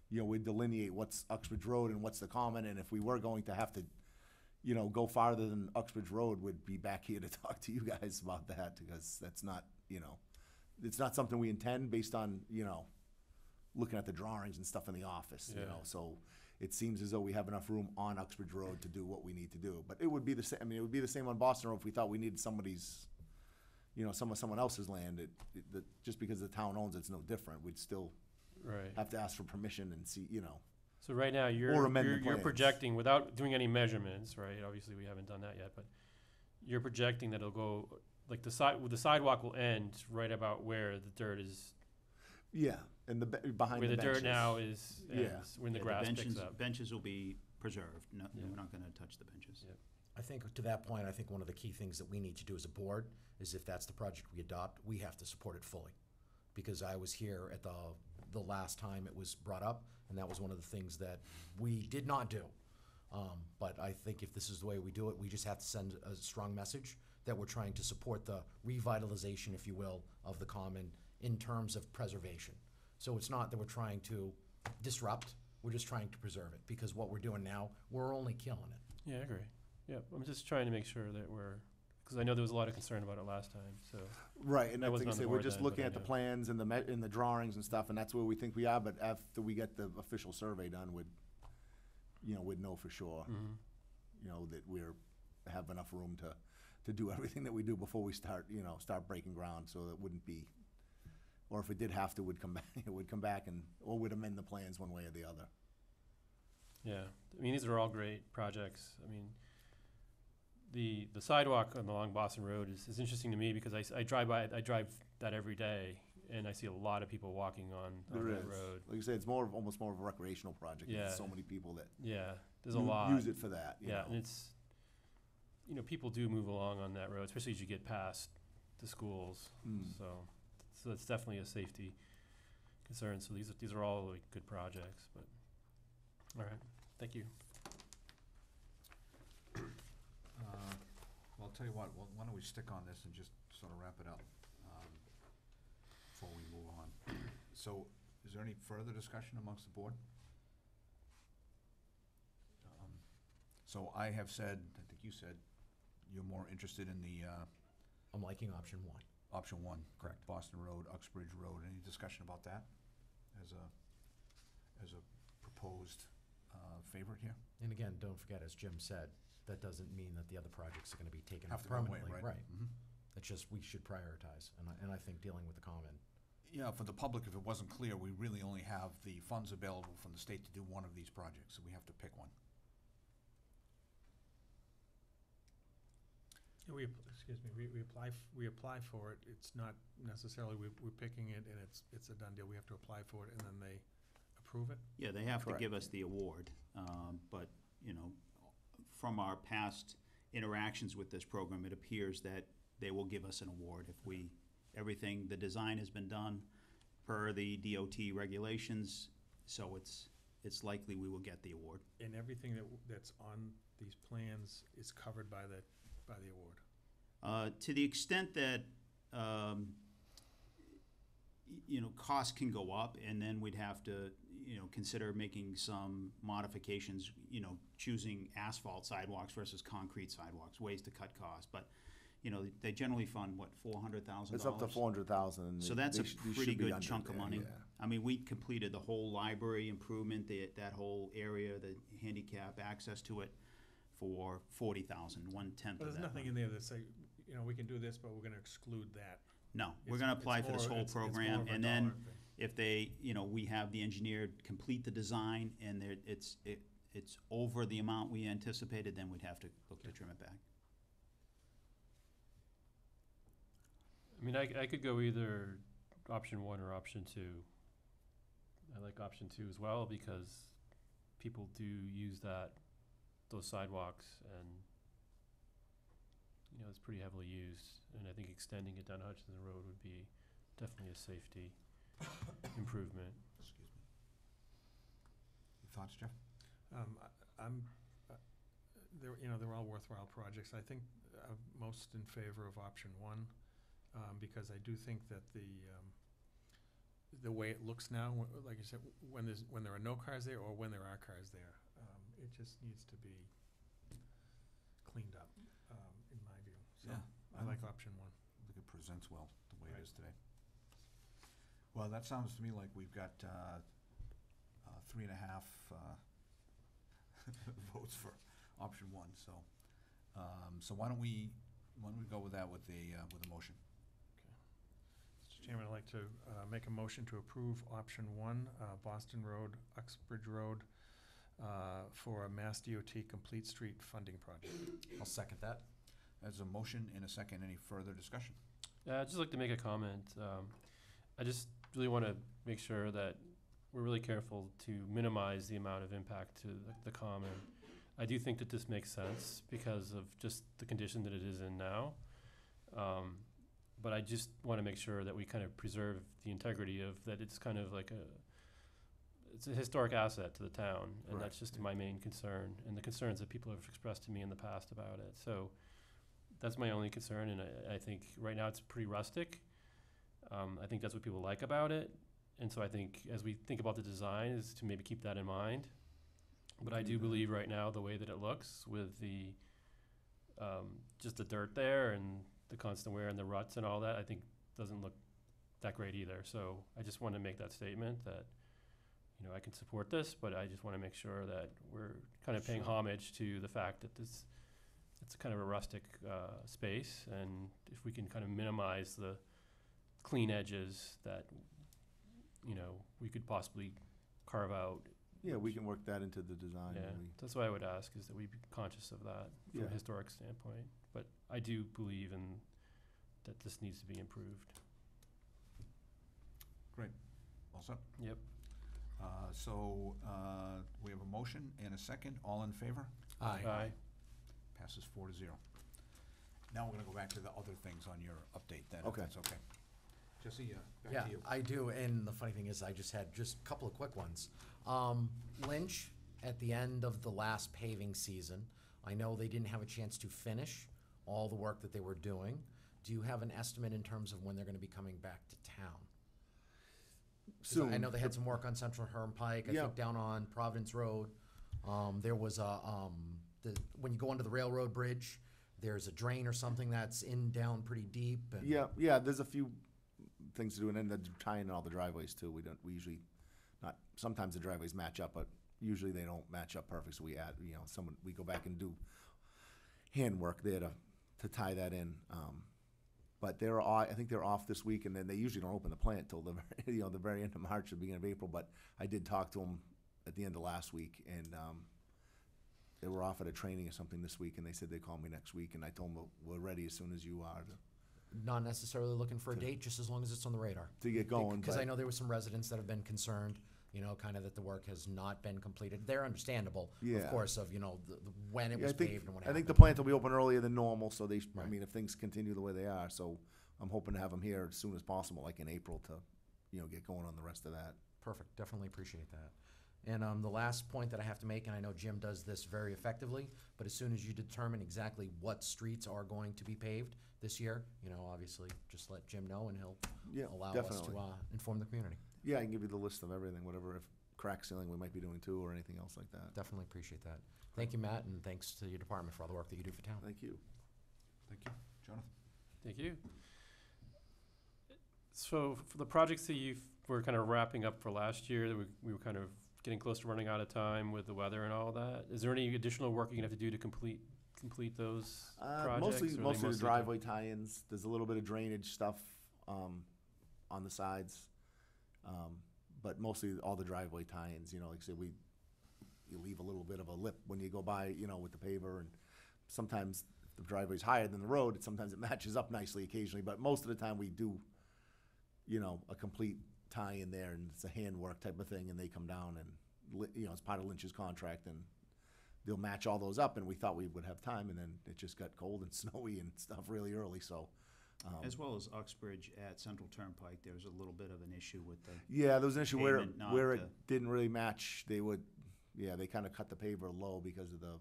you know, we'd delineate what's Uxbridge Road and what's the common, and if we were going to have to, you know, go farther than Uxbridge Road, we'd be back here to talk to you guys about that, because that's not, you know, it's not something we intend based on, you know, looking at the drawings and stuff in the office, you Yeah. know, so it seems as though we have enough room on Uxbridge Road to do what we need to do. But it would be the same, I mean, it would be the same on Boston Road if we thought we needed somebody's, you know, someone else's land. Just because the town owns it's no different. We'd still right. have to ask for permission and see, you know. So right now, Or you're amend the you're plans. projecting, without doing any measurements, right? Obviously, we haven't done that yet, but you're projecting that it'll go, like, the sidewalk will end right about where the dirt is, Yeah, and behind where the the benches. dirt now is, Yeah. ends, when the Yeah, grass benches- picks up. Benches will be preserved. No, Yeah. we're not gonna touch the benches. Yeah. I think to that point, I think one of the key things that we need to do as a board is if that's the project we adopt, we have to support it fully. Because I was here at the last time it was brought up, and that was one of the things that we did not do. But I think if this is the way we do it, we just have to send a strong message that we're trying to support the revitalization, if you will, of the common in terms of preservation. So it's not that we're trying to disrupt, we're just trying to preserve it, because what we're doing now, we're only killing it. Yeah, I agree. Yeah, I'm just trying to make sure that because I know there was a lot of concern about it last time, so. Right, and That that's wasn't like I on the say, we're board just then, looking but I at the know. plans and the drawings and stuff, and that's where we think we are, but after we get the official survey done, we'd know for sure, Mhm. you know, that have enough room to do everything that we do before we start breaking ground, so it wouldn't be, or if it did have to, it would come back or would amend the plans one way or the other. Yeah, I mean, these are all great projects. I mean, the sidewalk along Boston Road is interesting to me because I drive that every day, and I see a lot of people walking on There that is. road. Like you say, it's almost more of a recreational project. Yeah. There's so many people that Yeah, there's a u- lot. use it for that. you Yeah, know. and it's, people do move along on that road, especially as you get past the schools. Mm. So it's definitely a safety concern. So these are all like good projects. But all right, thank you. Well, I'll tell you what, why don't we stick on this and just sort of wrap it up, before we move on. So, is there any further discussion amongst the board? So I have said, I think you said, you're more interested in the, I'm liking option one. option one. Correct. Boston Road, Uxbridge Road, any discussion about that as a proposed, favorite here? And again, don't forget, as Jim said, that doesn't mean that the other projects are gonna be taken Have up to go away, permanently, right? right? Mhm. It's just, we should prioritize, and I think dealing with the common. Yeah, for the public, if it wasn't clear, we really only have the funds available from the state to do one of these projects, so we have to pick one. We apply for it, it's not necessarily, we're picking it and it's a done deal, we have to apply for it and then they approve it? Yeah, they have to Correct. give us the award, but, from our past interactions with this program, it appears that they will give us an award if everything, the design has been done per the DOT regulations, so it's likely we will get the award. And everything that's on these plans is covered by the award? To the extent that, costs can go up, and then we'd have to, consider making some modifications, choosing asphalt sidewalks versus concrete sidewalks, ways to cut costs. But, they generally fund, what, $400,000? It's up to 400,000. So that's a pretty good chunk of money. Yeah. I mean, we completed the whole library improvement, that whole area, the handicap access to it, for $40,000, 1/10 of that. But there's nothing in there that say, we can do this, but we're gonna exclude that. No, we're It's- gonna it's apply for this more- whole it's more program, of a and then dollar thing. if they, we have the engineer complete the design, and it's over the amount we anticipated, then we'd have to look to trim it back. I mean, I could go either option one or option two. I like option two as well because people do use those sidewalks, and it's pretty heavily used. And I think extending it down Hutchinson Road would be definitely a safety improvement. Excuse me. Your thoughts, Jeff? They're all worthwhile projects. I think most in favor of option one, because I do think that the way it looks now, like you said, when there are no cars there or when there are cars there, it just needs to be cleaned up, in my view. So I like option one. I think it presents well, the way it is today. Well, that sounds to me like we've got 3.5 votes for option one, so, so why don't we go with that with a motion? Mr. Chairman, I'd like to make a motion to approve option one, Boston Road, Uxbridge Road, for a Mass DOT Complete Street funding project. I'll second that. There's a motion and a second. Any further discussion? I'd just like to make a comment. I just really want to make sure that we're really careful to minimize the amount of impact to the common. I do think that this makes sense because of just the condition that it is in now. But I just want to make sure that we kind of preserve the integrity of that. It's kind of like it's a historic asset to the town, and Right. that's just my main concern, and the concerns that people have expressed to me in the past about it. So that's my only concern, and I think right now it's pretty rustic. I think that's what people like about it, and so I think as we think about the design is to maybe keep that in mind. But I do believe right now the way that it looks with the just the dirt there and the constant wear and the ruts and all that, I think doesn't look that great either. So I just want to make that statement that I can support this, but I just want to make sure that we're kind of paying homage to the fact that it's kind of a rustic space, and if we can kind of minimize the clean edges that we could possibly carve out. Yeah, we can work that into the design. Yeah, that's what I would ask, is that we be conscious of that from Yeah. a historic standpoint. But I do believe that this needs to be improved. Great. All set? Yep. So we have a motion and a second. All in favor? Aye. Passes 4-0. Now we're gonna go back to the other things on your update then, if Okay. that's okay. Jesse, back Yeah, to you. I do, and the funny thing is, I just had a couple of quick ones. Lynch, at the end of the last paving season, I know they didn't have a chance to finish all the work that they were doing. Do you have an estimate in terms of when they're going to be coming back to town? 'Cause I know they had some work on Central Turnpike, I Yeah. think down on Providence Road. There was when you go under the railroad bridge, there's a drain or something that's down pretty deep. And Yeah, there's a few things to do, and then tying in all the driveways too. We usually not, sometimes the driveways match up, but usually they don't match up perfect, so we add, we go back and do handwork there to tie that in. But I think they're off this week, and then they usually don't open the plant till the the very end of March or beginning of April. But I did talk to them at the end of last week, and they were off at a training or something this week, and they said they'd call me next week, and I told them we're ready as soon as you are not necessarily looking for a date, just as long as it's on the radar. to get going. Because but- I know there were some residents that have been concerned, kind of that the work has not been completed. They're understandable, of Yeah. course, of, when it Yeah, was paved and what I happened. think the plant will be open earlier than normal, so I Right. mean, if things continue the way they are, so I'm hoping to have them here as soon as possible, like in April, to, get going on the rest of that. Perfect, definitely appreciate that. And the last point that I have to make, and I know Jim does this very effectively, but as soon as you determine exactly what streets are going to be paved this year, obviously, just let Jim know and he'll Yeah, allow us definitely. to inform the community. Yeah, I can give you the list of everything, whatever, if crack sealing we might be doing too, or anything else like that. Definitely appreciate that. Thank you, Matt, and thanks to your department for all the work that you do for town. Thank you. Thank you. Jonathan? Thank you. So for the projects that you were kind of wrapping up for last year, that we were kind of getting close to running out of time with the weather and all that, is there any additional work you're gonna have to do to complete those projects? Mostly or are they the mostly driveway tie-ins. There's a little bit of drainage stuff on the sides, but mostly all the driveway tie-ins. Like I said, you leave a little bit of a lip when you go by, with the paver, and sometimes the driveway's higher than the road. Sometimes it matches up nicely occasionally, but most of the time we do, a complete tie-in there, and it's a handwork type of thing, and they come down and it's part of Lynch's contract, and they'll match all those up, and we thought we would have time, and then it just got cold and snowy and stuff really early, so. As well as Uxbridge at Central Turnpike, there was a little bit of an issue with the, Yeah, there was an issue where Pavement, not it the- didn't really match. They kind of cut the paver low because of the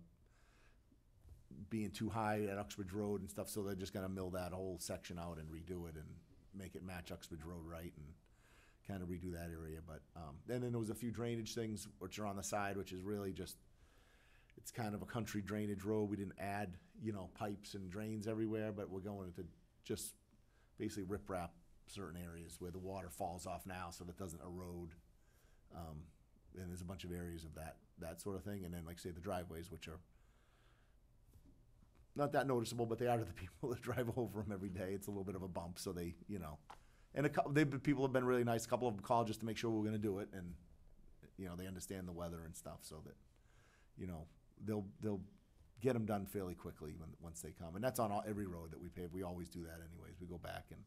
being too high at Uxbridge Road and stuff, so they're just gonna mill that whole section out and redo it and make it match Uxbridge Road right, and kind of redo that area, but, and then there was a few drainage things which are on the side, which is really just, it's kind of a country drainage road. We didn't add, pipes and drains everywhere, but we're going to just basically rip-wrap certain areas where the water falls off now so that it doesn't erode. And there's a bunch of areas of that sort of thing, and then, like I say, the driveways, which are not that noticeable, but they are to the people that drive over them every day. It's a little bit of a bump, so they, and people have been really nice. A couple of them called just to make sure we were gonna do it, and, they understand the weather and stuff, so that, they'll get them done fairly quickly once they come. And that's on every road that we pave. We always do that anyways. We go back, and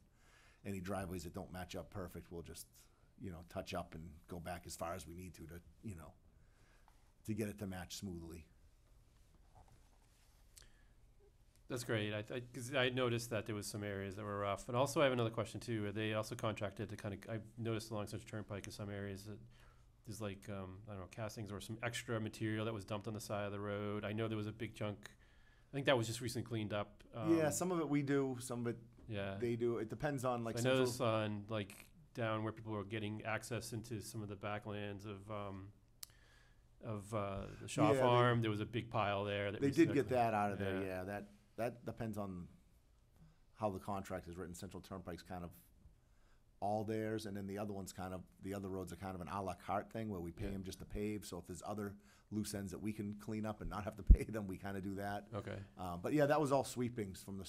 any driveways that don't match up perfect, we'll just, touch up and go back as far as we need to to get it to match smoothly. That's great. Because I noticed that there was some areas that were rough. And also I have another question too. They also contracted to I've noticed along Central Turnpike in some areas that there's I don't know, castings or some extra material that was dumped on the side of the road. I know there was a big chunk. I think that was just recently cleaned up. Yeah, some of it we do, some of it Yeah. they do. It depends on I noticed on down where people were getting access into some of the backlands of the Shaw Yeah, Farm. There was a big pile there. They did get that out of there, Yeah. yeah. That depends on how the contract is written. Central Turnpike's kind of all theirs, and then the other roads are kind of an a la carte thing where we pay them just to pave. So if there's other loose ends that we can clean up and not have to pay them, we kind of do that. Okay. But yeah, that was all sweepings from the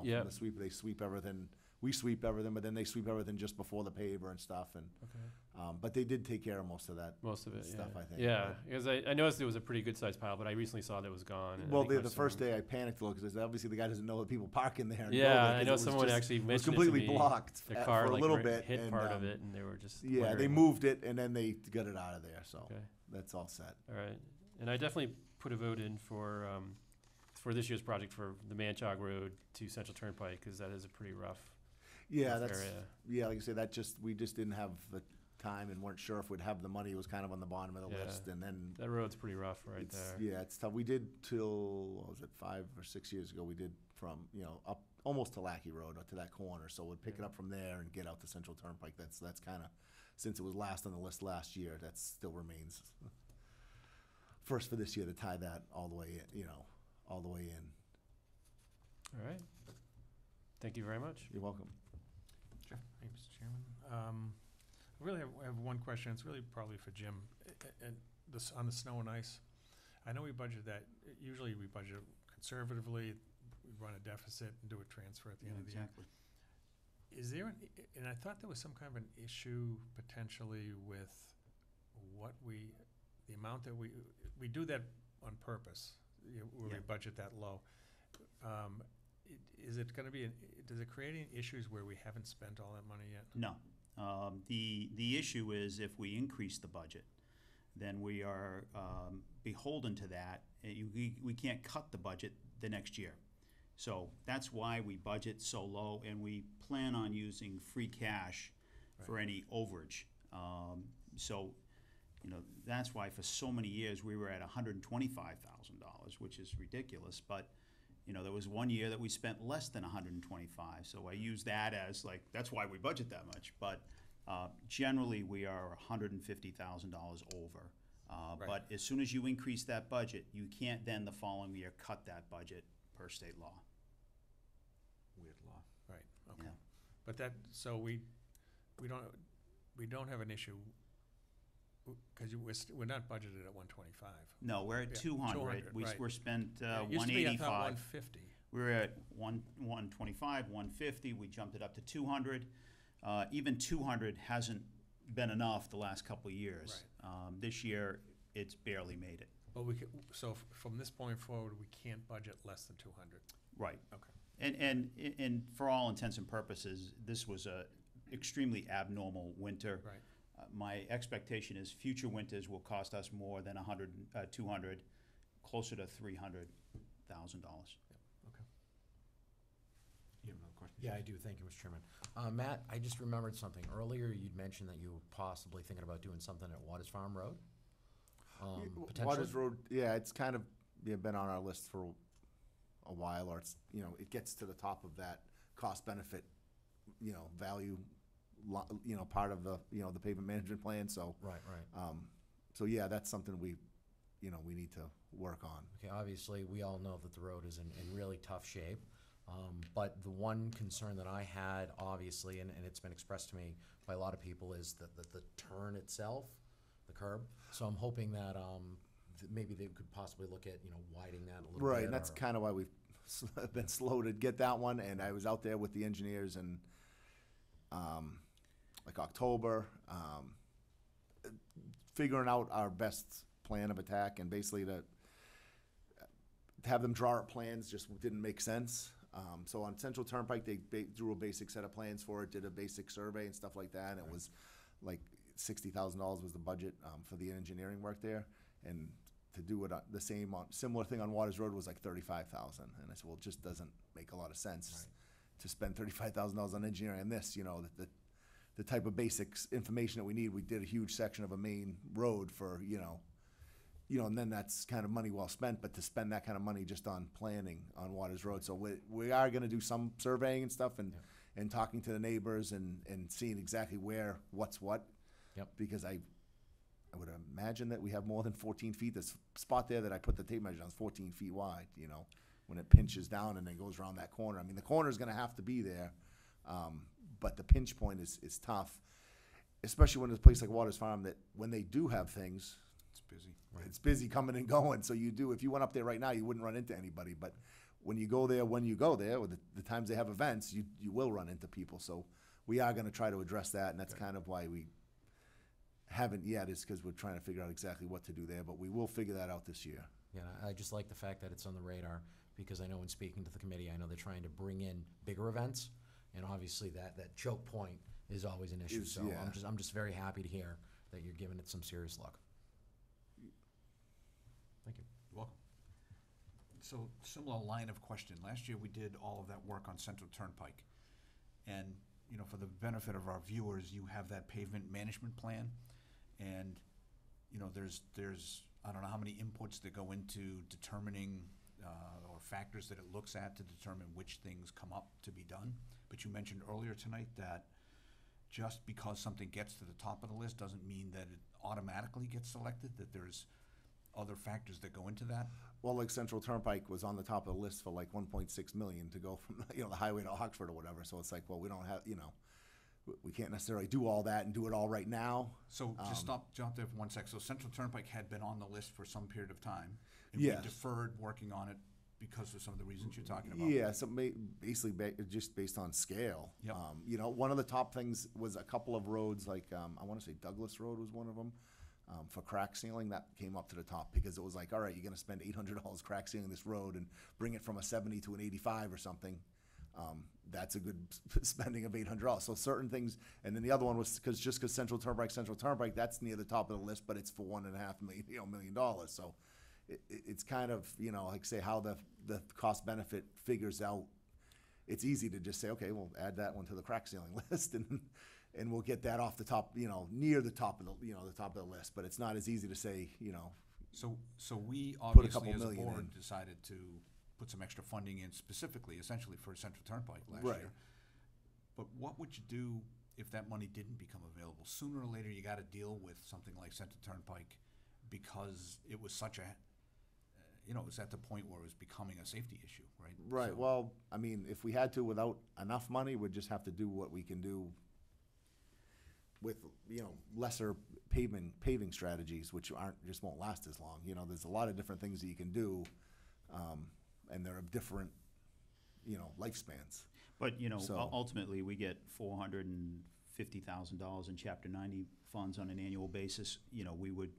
Yeah. from the sweep. They sweep everything. We sweep everything, but then they sweep everything just before the paver and stuff. And Okay. but they did take care of most of that. Most of it, stuff, yeah. I think, Yeah, but- because I noticed it was a pretty good sized pile, but I recently saw that it was gone. and I Well, think the first day I panicked a little because obviously the guy doesn't know that people park in there. and go Yeah, there, I 'cause know it was someone just- actually it was mentioned completely it to me. blocked The for car a little bit. hit and, part of it, and they were just Yeah, they wondering. moved it and then they got it out of there. So Okay, that's all set. all right. And I definitely put a vote in for this year's project for the Manchog Road to Central Turnpike, because that is a pretty rough Yeah, rough that's area. yeah. Like I say, we just didn't have time and weren't sure if we'd have the money. It was kind of on the bottom of the Yeah. list, and then That road's pretty rough right it's, there. yeah, it's tough. We did till, what was it, 5 or 6 years ago, we did from, up almost to Lackey Road, or to that corner, so we'd pick it Yeah. up from there and get out to Central Turnpike. That's kind of, since it was last on the list last year, that still remains first for this year to tie that all the way in, all the way in. All right. Thank you very much. You're welcome. Jeff? Hey, Mr. Chairman. I really have one question. It's really probably for Jim. And this, on the snow and ice, I know we budget that, usually we budget conservatively, we run a deficit and do a transfer at the end of the year. Exactly. Is there, and I thought there was some kind of an issue potentially with the amount that we do that on purpose, where we Yeah. budget that low. Is it gonna be, does it create any issues where we haven't spent all that money yet? No. The issue is if we increase the budget, then we are beholden to that. We can't cut the budget the next year. So that's why we budget so low, and we plan on using free cash for any overage. So, that's why for so many years we were at $125,000, which is ridiculous. But there was one year that we spent less than 125, so I use that as that's why we budget that much. But generally, we are $150,000 over. But as soon as you increase that budget, you can't then the following year cut that budget per state law. Weird law. Right, okay. Yeah. But so we don't have an issue, because we're not budgeted at 125. No, we're at Yeah, 200. 200, right. We're spent It used to be, I thought, 185. 150. We were at 125, 150. We jumped it up to 200. Even 200 hasn't been enough the last couple of years. This year, it's barely made it. But so from this point forward, we can't budget less than 200. Right. Okay. And for all intents and purposes, this was a extremely abnormal winter. Right. My expectation is future winters will cost us more than 200, closer to $300,000. Okay. You have another question? Yeah, I do. Thank you, Mr. Chairman. Matt, I just remembered something. Earlier, you'd mentioned that you were possibly thinking about doing something at Waters Farm Road. Potentially? Waters Road, yeah, it's kind of been on our list for a while, or it's, it gets to the top of that cost benefit, value, part of the, the pavement management plan, so. Right. So yeah, that's something we need to work on. Okay, obviously, we all know that the road is in really tough shape. But the one concern that I had, obviously, and it's been expressed to me by a lot of people, is that the turn itself, the curb. So I'm hoping that maybe they could possibly look at, widening that a little bit. Right, and that's kind of why we've been slow to get that one, and I was out there with the engineers in, October, figuring out our best plan of attack, and basically to have them draw up plans just didn't make sense. So on Central Turnpike, they drew a basic set of plans for it, did a basic survey and stuff like that, and it was like $60,000 was the budget for the engineering work there, and to do it the similar thing on Waters Road was like $35,000, and I said, well, it just doesn't make a lot of sense to spend $35,000 on engineering on this. The type of basics information that we need. We did a huge section of a main road for and then that's kind of money well spent. But to spend that kind of money just on planning on Waters Road, so we are going to do some surveying and stuff, and talking to the neighbors and seeing exactly what's what. Yep. Because I would imagine that we have more than 14 feet. This spot there that I put the tape measure on is 14 feet wide, when it pinches down and then goes around that corner. I mean, the corner is going to have to be there, but the pinch point is tough, especially when there's a place like Waters Farm that when they do have things, It's busy. it's busy coming and going. So if you went up there right now, you wouldn't run into anybody. But when you go there, or the times they have events, you will run into people. So we are going to try to address that, and that's kind of why we haven't yet, is because we're trying to figure out exactly what to do there, but we will figure that out this year. Yeah, I just like the fact that it's on the radar, because I know in speaking to the committee, I know they're trying to bring in bigger events, and obviously that choke point is always an issue. So yeah. I'm just very happy to hear that you're giving it some serious look. Thank you. You're welcome. So, similar line of question. Last year, we did all of that work on Central Turnpike. And for the benefit of our viewers, you have that pavement management plan, and, there's, I don't know how many inputs that go into determining, or factors that it looks at to determine which things come up to be done. But you mentioned earlier tonight that just because something gets to the top of the list doesn't mean that it automatically gets selected, that there's other factors that go into that. Well, like Central Turnpike was on the top of the list for like 1.6 million to go from, the highway to Oxford or whatever. So it's like, well, we don't have, we can't necessarily do all that and do it all right now. So just jump there for 1 sec. So Central Turnpike had been on the list for some period of time. And Yes. we deferred working on it because of some of the reasons you're talking about. Yeah, so basically just based on scale. Yep. One of the top things was a couple of roads, like I want to say Douglas Road was one of them. For crack sealing, that came up to the top because it was like, all right, you're going to spend $800 crack sealing this road and bring it from a 70 to an 85 or something. That's a good spending of $800. So certain things, and then the other one was because Central Turnpike, that's near the top of the list, but it's for $1.5 million. So it's kind of, like say how the cost benefit figures out. It's easy to just say, okay, we'll add that one to the crack sealing list and we'll get that off the top, near the top of the top of the list. But it's not as easy to say, So we Put a obviously couple as a million board in. decided to put some extra funding in specifically, essentially for Central Turnpike last Right. year. But what would you do if that money didn't become available? Sooner or later, you gotta deal with something like Central Turnpike because it was such a, it was at the point where it was becoming a safety issue, right? Right. So- Well, I mean, if we had to without enough money, we'd just have to do what we can do with, lesser paving strategies, which just won't last as long. There's a lot of different things that you can do, and they're of different, lifespans. But, So- ultimately, we get $450,000 in Chapter 90 funds on an annual basis. We would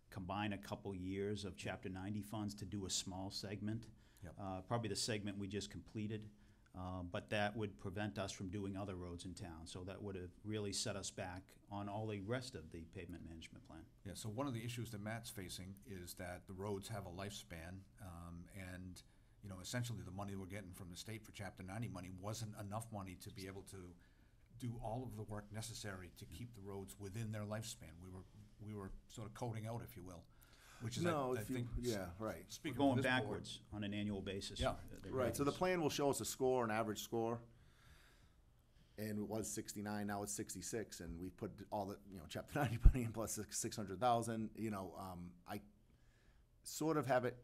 combine a couple years of Chapter 90 funds to do a small segment. Yep. Probably the segment we just completed, but that would prevent us from doing other roads in town. So that would have really set us back on all the rest of the pavement management plan. Yeah, so one of the issues that Matt's facing is that the roads have a lifespan, and, essentially the money we're getting from the state for Chapter 90 money wasn't enough money to be able to do all of the work necessary to keep the roads within their lifespan. We were sort of coding out, if you will, which is, No, I think. yeah, right. We're Speaking for going this board- backwards on an annual basis. Yeah. Right, so the revenues. plan will show us a score, an average score, and it was 69, now it's 66, and we put all the, Chapter 90 money in plus 600,000, I sort of have it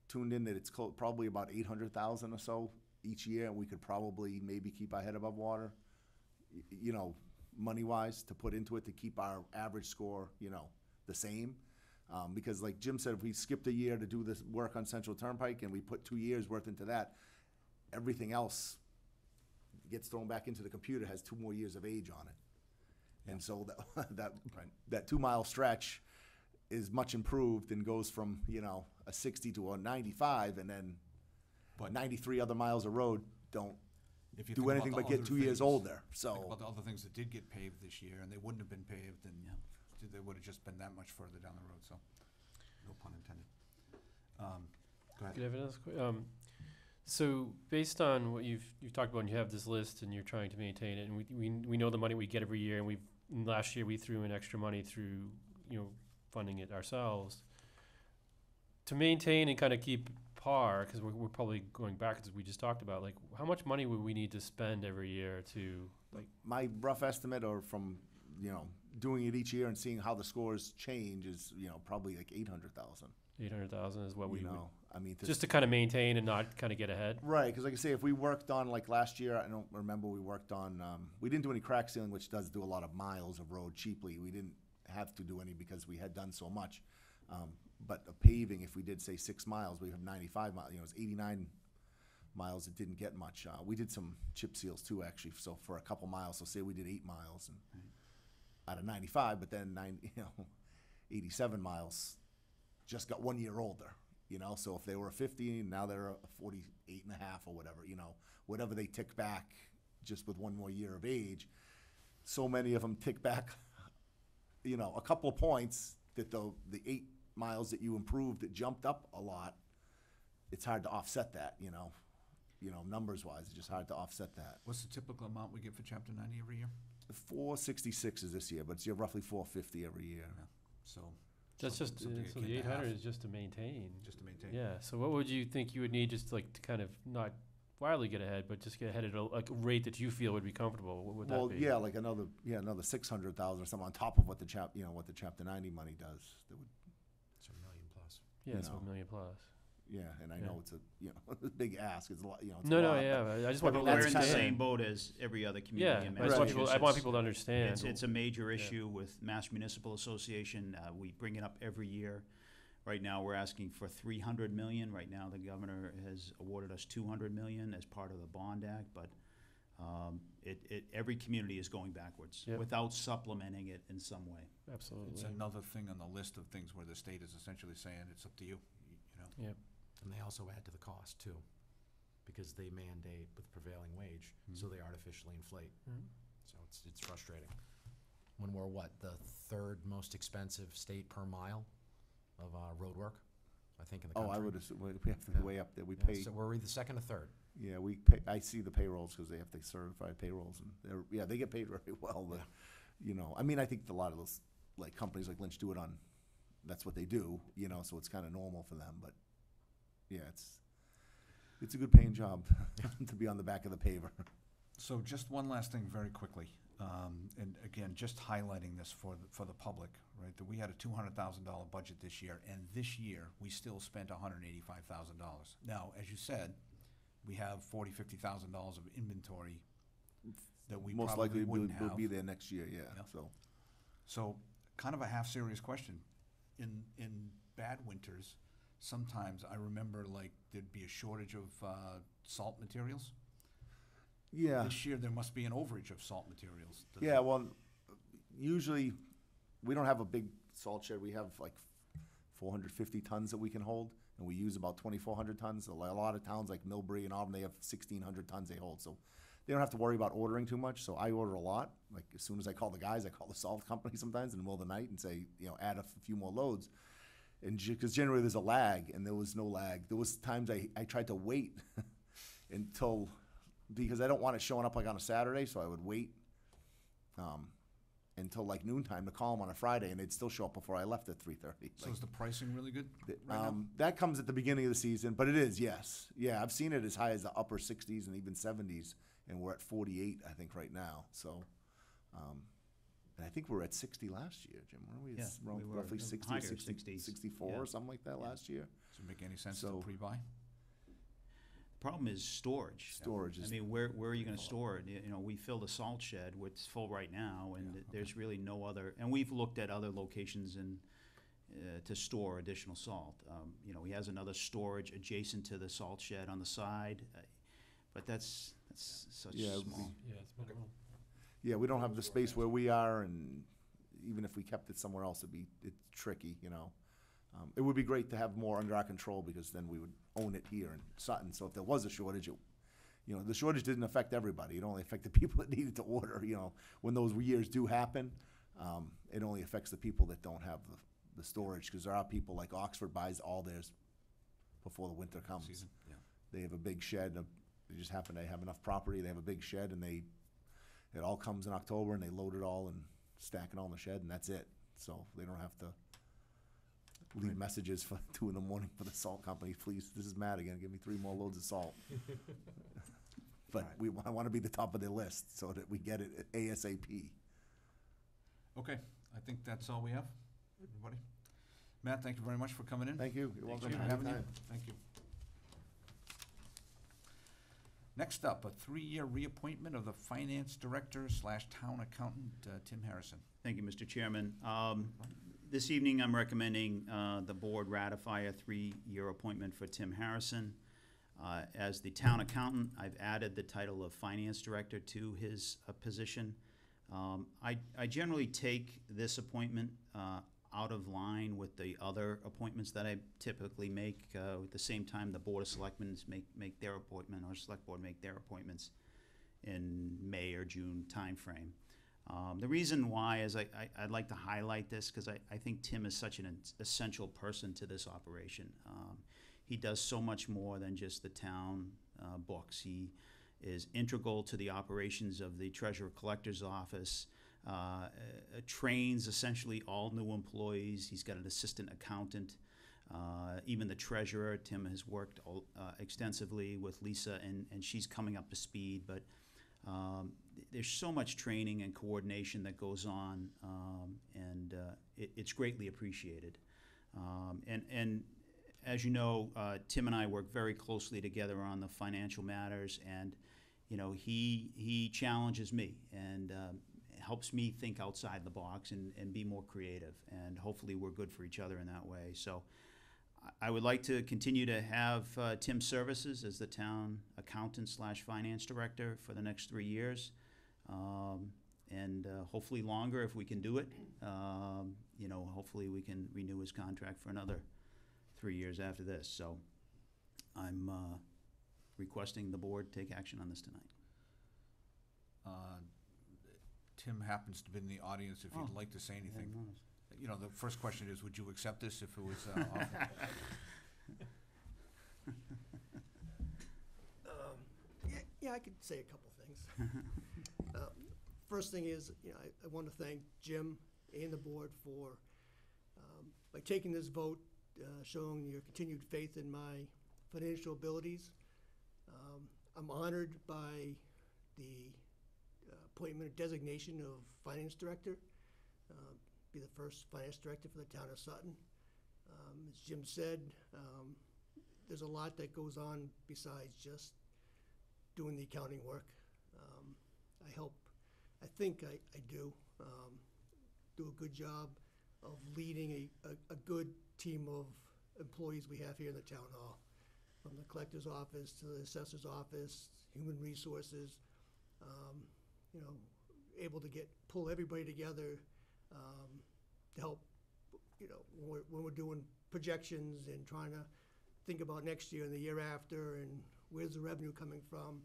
tuned in that it's probably about 800,000 or so each year, and we could probably maybe keep our head above water, money-wise, to put into it to keep our average score, the same. Because like Jim said, if we skipped a year to do this work on Central Turnpike and we put 2 years worth into that, everything else gets thrown back into the computer, has 2 more years of age on it. And so that 2 mile stretch is much improved and goes from, a 60 to a 95, and then But 93 other miles of road don't if you do think about anything the but get other 2 years things- older, Think so. about the other things that did get paved this year, and they wouldn't have been paved, and they would have just been that much further down the road, so, no pun intended. Go ahead. Could I have another so based on what you've talked about, and you have this list and you're trying to maintain it, and we know the money we get every year, and last year we threw in extra money through, funding it ourselves. To maintain and kind of keep par, because we're probably going back, as we just talked about, like, how much money would we need to spend every year to, like, My rough estimate, or from, doing it each year and seeing how the scores change, is, probably like 800,000. 800,000 is what we would, I mean, just to kind of maintain and not kind of get ahead? right, because like I say, if we worked on, like last year, I don't remember, we worked on, we didn't do any crack sealing, which does do a lot of miles of road cheaply. We didn't have to do any because we had done so much. But the paving, if we did say 6 miles, we have 95 miles, it's 89 miles, it didn't get much. We did some chip seals too, actually, so for a couple miles, so say we did 8 miles and out of 95, but then 87 miles just got 1 year older, so if they were a 50, now they're a 48 and a half or whatever, whatever they tick back just with 1 more year of age. So many of them tick back, a couple of points that the 8 miles that you improved, that jumped up a lot, it's hard to offset that, numbers-wise, it's just hard to offset that. What's the typical amount we get for Chapter 90 every year? 466 is this year, but it's roughly 450 every year. So. That's something- just, something so akin the to 800 half, is just to maintain. just to maintain. Yeah, so what would you think you would need just like to kind of not wildly get ahead, but just get ahead at a rate that you feel would be comfortable? What would that Well, be? yeah, like another 600,000 or something on top of what the Chapter 90 money does. That would, It's a million plus. Yeah, it's know. $1 million plus. yeah, and I Yeah. know it's a a big ask. It's a lot. It's No, a no, lot, yeah, but but I just But want people to we're in the understand. same boat as every other Yeah, community in I just want people, I want Massachusetts. people to understand. It's a major issue with Mass Municipal Association. We bring it up every year. Right now, we're asking for 300 million. Right now, the governor has awarded us 200 million as part of the Bond Act, but every community is going backwards Yep. without supplementing it in some way. Absolutely. It's another thing on the list of things where the state is essentially saying, it's up to you, Yep. And they also add to the cost too, because they mandate with prevailing wage, so they artificially inflate. Mhm. So it's frustrating. When we're the third most expensive state per mile of road work, I think, in the Oh, country. I would assume, we have to Yeah. be way up there. We Yeah, pay, so we're either second or third. yeah, we pay, I see the payrolls because they have to certify payrolls, and they get paid very well. I mean, I think a lot of those, like, companies like Lynch do it on, that's what they do, so it's kind of normal for them, but, yeah, it's a good paying job to be on the back of the paver. So just one last thing very quickly, and again, just highlighting this for the public, right? That we had a $200,000 budget this year, and this year, we still spent $185,000. Now, as you said, we have $50,000 of inventory that we Most probably likely wouldn't will have. be there next year, yeah, Yeah. so. So, kind of a half-serious question. In bad winters, sometimes I remember like there'd be a shortage of salt materials. Yeah. This year, there must be an overage of salt materials. Does Yeah, it- well, usually, we don't have a big salt shed. We have like 450 tons that we can hold, and we use about 2,400 tons. A lot of towns like Millbury and Auburn, they have 1,600 tons they hold. So they don't have to worry about ordering too much. So I order a lot. Like, as soon as I call the guys, I call the salt company sometimes in the middle of the night and say, add a few more loads. And because generally there's a lag, and there was no lag. There was times I tried to wait because I don't want it showing up like on a Saturday, so I would wait until like noontime to call them on a Friday, and they'd still show up before I left at 3:30. So is the pricing really good right now? That comes at the beginning of the season, but it is, yes. Yeah, I've seen it as high as the upper 60s and even 70s, and we're at 48, I think, right now. So, and I think we were at 60 last year, Jim, weren't we? Yeah, It's around we were roughly 60, higher, 60, 60s. 64 Yeah. or something like that last year. Does it make any sense to So- pre-buy? Problem is storage. Storage I is, mean, where are you gonna store it? We fill the salt shed, it's full right now, and there's really no other, and we've looked at other locations to store additional salt. He has another storage adjacent to the salt shed on the side, but that's such Yeah, it would small. Yeah, it's minimal. yeah, we don't have the space where we are, and even if we kept it somewhere else, it's tricky, It would be great to have more under our control, because then we would own it here in Sutton. So if there was a shortage, the shortage didn't affect everybody. It only affected people that needed to order. When those years do happen, it only affects the people that don't have the storage, because there are people like Oxford buys all theirs before the winter comes. Season? Yeah. They have a big shed. They just happen to have enough property. They have a big shed, and it all comes in October, and they load it all and stack it all in the shed, and that's it. So they don't have to leave messages for 2 in the morning for the salt company. Please, this is Matt again. Give me 3 more loads of salt. But I want to be the top of their list so that we get it ASAP. Okay, I think that's all we have, everybody. Matt, thank you very much for coming in. Thank you. You're Thanks welcome. for having you. Anytime. Thank you. Next up, a 3-year reappointment of the finance director / town accountant, Tim Harrison. Thank you, Mr. Chairman. This evening, I'm recommending the board ratify a 3-year appointment for Tim Harrison. As the town accountant, I've added the title of finance director to his position. I generally take this appointment out of line with the other appointments that I typically make. At the same time, the Board of Selectmen make their appointment, or Select Board make their appointments in May or June timeframe. The reason why is I'd like to highlight this, because I think Tim is such an essential person to this operation. He does so much more than just the town books. He is integral to the operations of the Treasurer Collector's Office, trains essentially all new employees. He's got an assistant accountant. Even the treasurer, Tim, has worked extensively with Lisa, and she's coming up to speed. But there's so much training and coordination that goes on, and it's greatly appreciated. And as you know, Tim and I work very closely together on the financial matters, and he challenges me and helps me think outside the box and be more creative, and hopefully we're good for each other in that way. So I would like to continue to have Tim's services as the town accountant / finance director for the next 3 years, and hopefully longer if we can do it. Hopefully we can renew his contract for another 3 years after this. So I'm requesting the board take action on this tonight. Tim happens to be in the audience if you'd like to say anything. The first question is, would you accept this if it was offered? Yeah, I could say a couple things. First thing is, I want to thank Jim and the board for, by taking this vote, showing your continued faith in my financial abilities. I'm honored by the appointment or designation of finance director. Be the first finance director for the town of Sutton. As Jim said, there's a lot that goes on besides just doing the accounting work. I think I do a good job of leading a good team of employees we have here in the town hall, from the collector's office to the assessor's office, human resources, able to pull everybody together to help, when we're doing projections and trying to think about next year and the year after and where's the revenue coming from.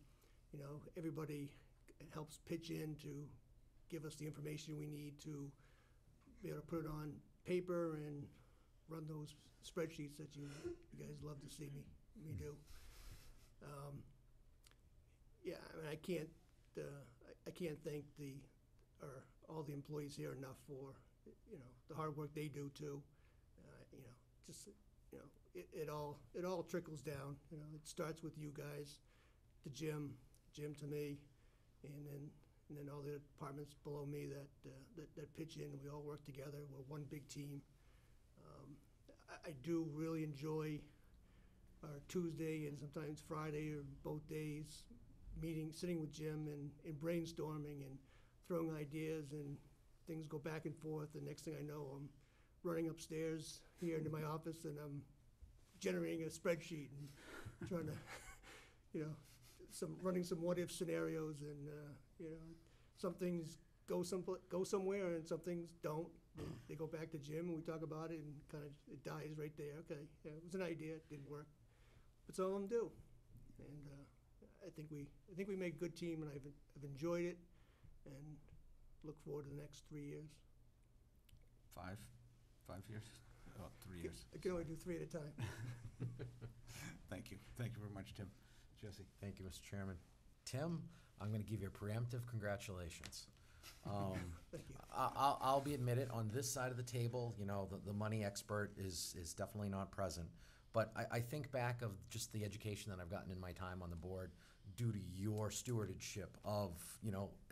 Everybody helps pitch in to give us the information we need to be able to put it on paper and run those spreadsheets that you guys love to see me do. Yeah, I can't thank all the employees here enough for the hard work they do too. It all trickles down. It starts with you guys, to Jim to me, and then all the departments below me that pitch in, and we all work together. We're one big team. I do really enjoy our Tuesday and sometimes Friday or both days sitting with Jim and brainstorming and throwing ideas, and things go back and forth. The next thing I know, I'm running upstairs here into my office and I'm generating a spreadsheet and trying to, running some what-if scenarios, and some things go somewhere and some things don't. They go back to Jim and we talk about it, and it dies right there. Okay, yeah, it was an idea, it didn't work, but some of them do, and I think we make a good team, and I've enjoyed it, and look forward to the next 3 years. 5 years? Oh, 3 years. I can only do 3 at a time. Thank you. Thank you very much, Tim. Jesse? Thank you, Mr. Chairman. Tim, I'm going to give you a preemptive congratulations. Thank you. I'll be admitted, on this side of the table, the money expert is definitely not present. But I think back of just the education that I've gotten in my time on the board due to your stewardship of,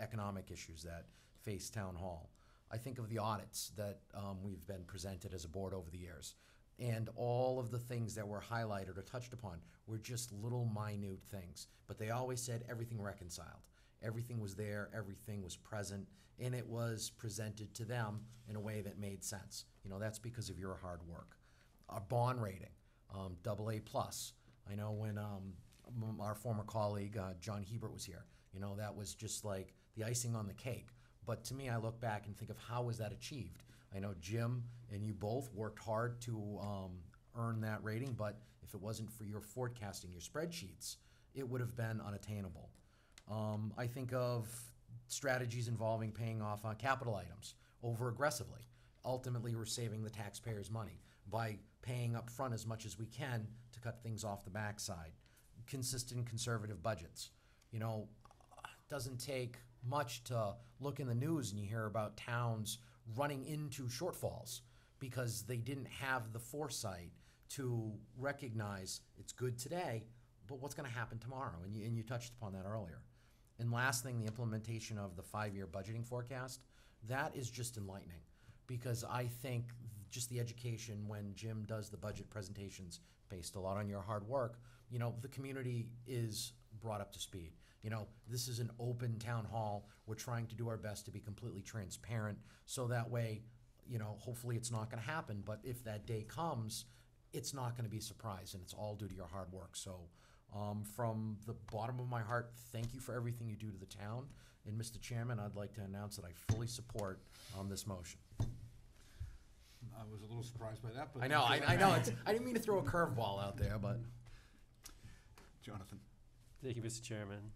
economic issues that face town hall. I think of the audits that we've been presented as a board over the years. And all of the things that were highlighted or touched upon were just little minute things. But they always said everything reconciled. Everything was there, everything was present, and it was presented to them in a way that made sense. That's because of your hard work. Our bond rating, AA+. I know when our former colleague, John Hebert, was here, that was just like the icing on the cake. But to me, I look back and think of how was that achieved. I know Jim and you both worked hard to earn that rating, but if it wasn't for your forecasting, your spreadsheets, it would have been unattainable. I think of strategies involving paying off capital items over aggressively. Ultimately, we're saving the taxpayers' money by paying up front as much as we can to cut things off the backside. consistent conservative budgets. You know, doesn't take much to look in the news and you hear about towns running into shortfalls because they didn't have the foresight to recognize it's good today, but what's going to happen tomorrow? And you touched upon that earlier. And last thing, the implementation of the 5-year budgeting forecast, that is just enlightening because I think just the education when Jim does the budget presentations based a lot on your hard work, you know, the community is brought up to speed. You know, this is an open town hall. We're trying to do our best to be completely transparent so that way, you know, hopefully it's not going to happen. But if that day comes, it's not going to be a surprise and it's all due to your hard work. So from the bottom of my heart, thank you for everything you do to the town. And Mr. Chairman, I'd like to announce that I fully support this motion. I was a little surprised by that, but. I know, I know. I didn't mean to throw a curveball out there, but. Jonathan. Thank you, Mr. Chairman.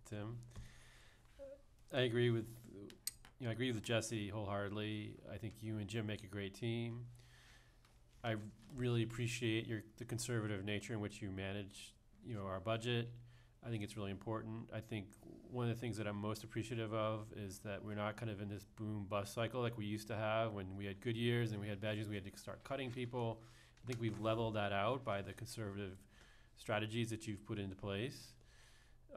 Tim, I agree with Jesse wholeheartedly. I think you and Jim make a great team. I really appreciate the conservative nature in which you manage, our budget. I think it's really important. I think one of the things that I'm most appreciative of is that we're not kind of in this boom bust cycle like we used to have when we had good years and we had bad years. We had to start cutting people. I think we've leveled that out by the conservative strategies that you've put into place.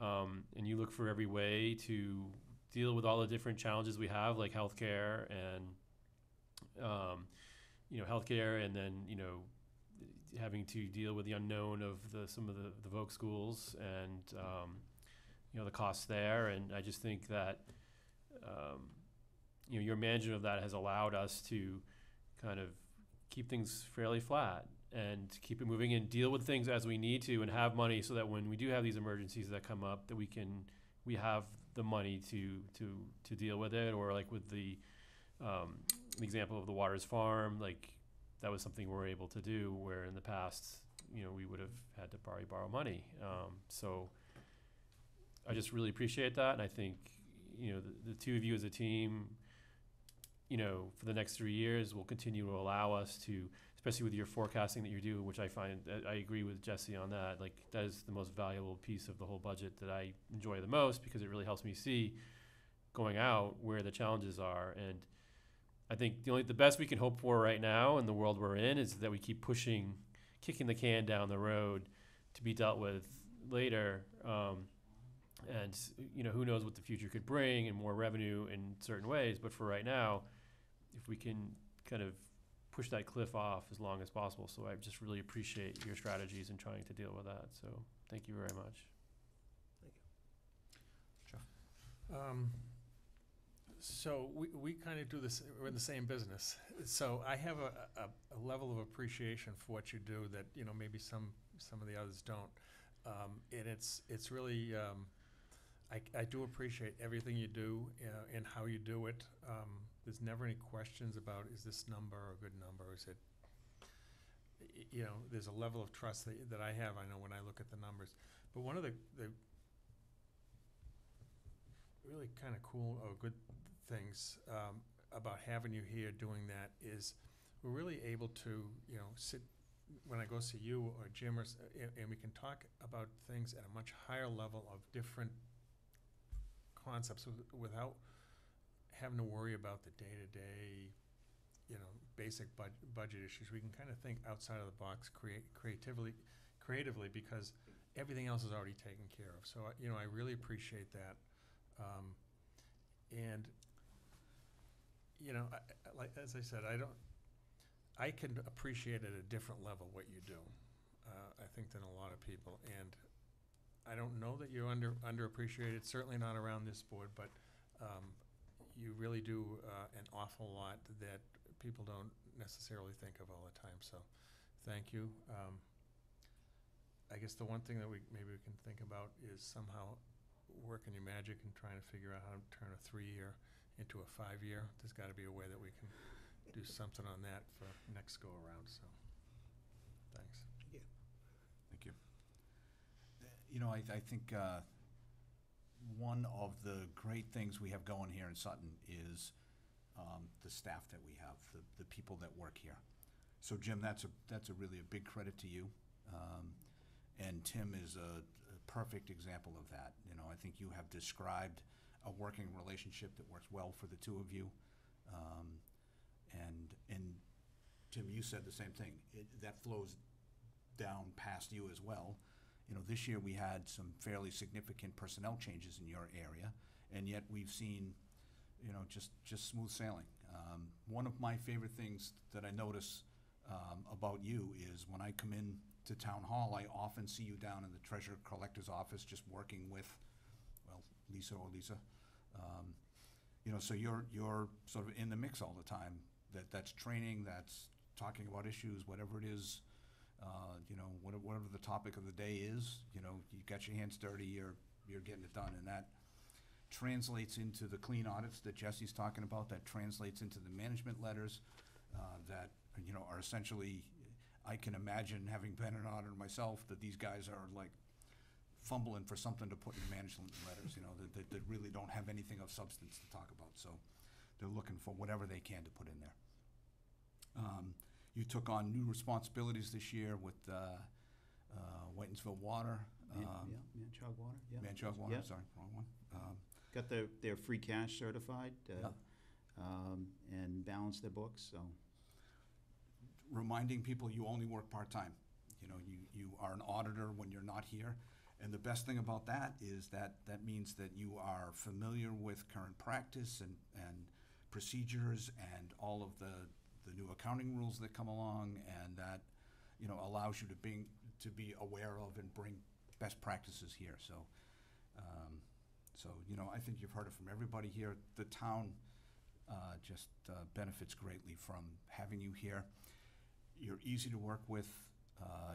And you look for every way to deal with all the different challenges we have, like healthcare and, healthcare, and then, having to deal with the unknown of some of the Voc schools and, the costs there. And I just think that, your management of that has allowed us to kind of keep things fairly flat and keep it moving and deal with things as we need to and have money so that when we do have these emergencies that come up that we have the money to deal with it. Or like with the example of the Waters Farm, like that was something we were able to do where in the past, we would have had to borrow money. So I just really appreciate that. And I think, the two of you as a team, for the next 3 years will continue to allow us to, especially with your forecasting that you do, which I find, I agree with Jesse on that, like that is the most valuable piece of the whole budget that I enjoy the most because it really helps me see going out where the challenges are. And I think the best we can hope for right now in the world we're in is that we keep kicking the can down the road to be dealt with later. And who knows what the future could bring and more revenue in certain ways. But for right now, if we can kind of push that cliff off as long as possible. So I just really appreciate your strategies in trying to deal with that. So thank you very much. Thank you. Jeff. So we kind of do this, we're in the same business. So I have a level of appreciation for what you do that, maybe some of the others don't. And it's really, I do appreciate everything you do and how you do it. There's never any questions about, is this number a good number? Is it, there's a level of trust that I have, I know when I look at the numbers. But one of the really kind of cool or good things about having you here doing that is we're really able to, sit when I go see you or Jim and we can talk about things at a much higher level of different concepts without having to worry about the day-to-day, basic budget issues. We can kind of think outside of the box creatively because everything else is already taken care of. So, I really appreciate that. And, like as I said, I can appreciate at a different level what you do, I think, than a lot of people. And I don't know that you're underappreciated, certainly not around this board, but you really do an awful lot that people don't necessarily think of all the time. So thank you. I guess the one thing that maybe we can think about is somehow working your magic and trying to figure out how to turn a 3-year into a 5-year. There's got to be a way that we can do something on that for next go around. So thanks. Yeah. Thank you. I think one of the great things we have going here in Sutton is the staff that we have, the people that work here. So Jim, that's a really a big credit to you. And Tim is a perfect example of that. You know, I think you have described a working relationship that works well for the two of you. And Tim, you said the same thing. That flows down past you as well. You know, this year we had some fairly significant personnel changes in your area, and yet we've seen, you know, just smooth sailing. One of my favorite things that I notice about you is when I come in to town hall, I often see you down in the treasurer collector's office just working with, well, Lisa or Lisa. You know, so you're sort of in the mix all the time. That's training, that's talking about issues, whatever it is. You know, whatever the topic of the day is, you know, you got your hands dirty, you're getting it done, and that translates into the clean audits that Jesse's talking about, that translates into the management letters, that, you know, are essentially, I can imagine, having been an auditor myself, that these guys are like fumbling for something to put in management letters, you know, that really don't have anything of substance to talk about, so they're looking for whatever they can to put in there. You took on new responsibilities this year with Whitensville Water. Manchog Water, yeah. Manchog Water, Yeah. sorry, wrong one. Got their free cash certified, Yeah. and balanced their books, so. Reminding people you only work part-time. You know, you are an auditor when you're not here. And the best thing about that is that means that you are familiar with current practice and procedures and all of the new accounting rules that come along, and that, you know, allows you to be aware of and bring best practices here. So, you know, I think you've heard it from everybody here. The town just benefits greatly from having you here. You're easy to work with.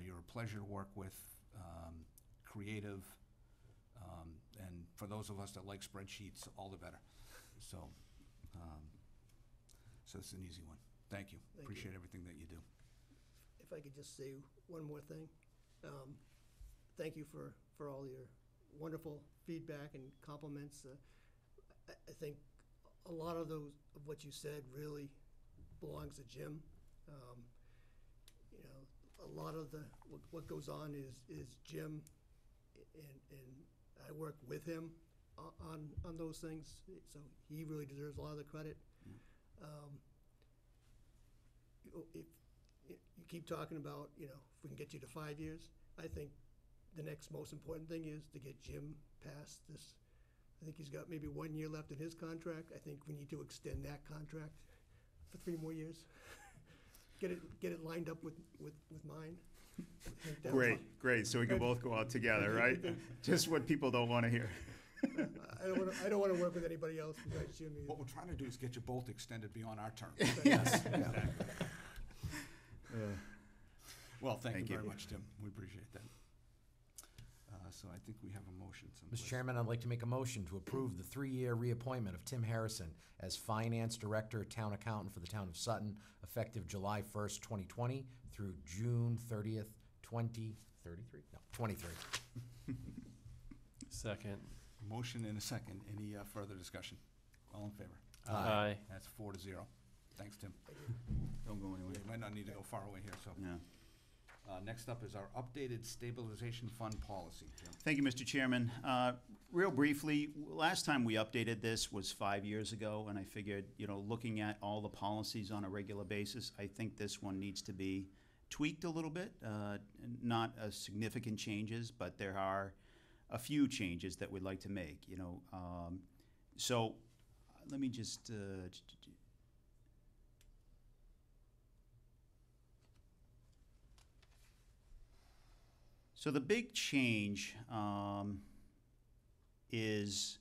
You're a pleasure to work with. Creative, and for those of us that like spreadsheets, all the better. So it's an easy one. Thank you. Thank Appreciate you. everything that you do. If I could just say one more thing. Thank you for all your wonderful feedback and compliments. I think a lot of what you said really belongs to Jim. You know, a lot of what goes on is Jim, and I work with him on those things, so he really deserves a lot of the credit. If you keep talking about, you know, if we can get you to 5 years, I think the next most important thing is to get Jim past this. I think he's got maybe 1 year left in his contract. I think we need to extend that contract for 3 more years. Get it lined up with mine. Great, so we can both go out together, right? Just what people don't want to hear. I don't want to work with anybody else besides Jim either. What we're trying to do is get you both extended beyond our term. Yes. Well, thank you Thank you. very much, Tim. We appreciate that. So I think we have a motion someplace. Mr. Chairman, I'd like to make a motion to approve the 3-year reappointment of Tim Harrison as Finance Director, Town Accountant for the Town of Sutton, effective July 1st, 2020 through June 30th, 2033? No, 23. Second. Motion and a second. Any further discussion? All in favor? Aye. That's 4-0. Thanks, Tim. Don't go anywhere. You might not need to go far away here, so. Yeah. Next up is our updated stabilization fund policy, Jim. Thank you, Mr. Chairman. Real briefly, last time we updated this was 5 years ago, and I figured, you know, looking at all the policies on a regular basis, I think this one needs to be tweaked a little bit. Not significant changes, but there are a few changes that we'd like to make, you know. So let me just so the big change is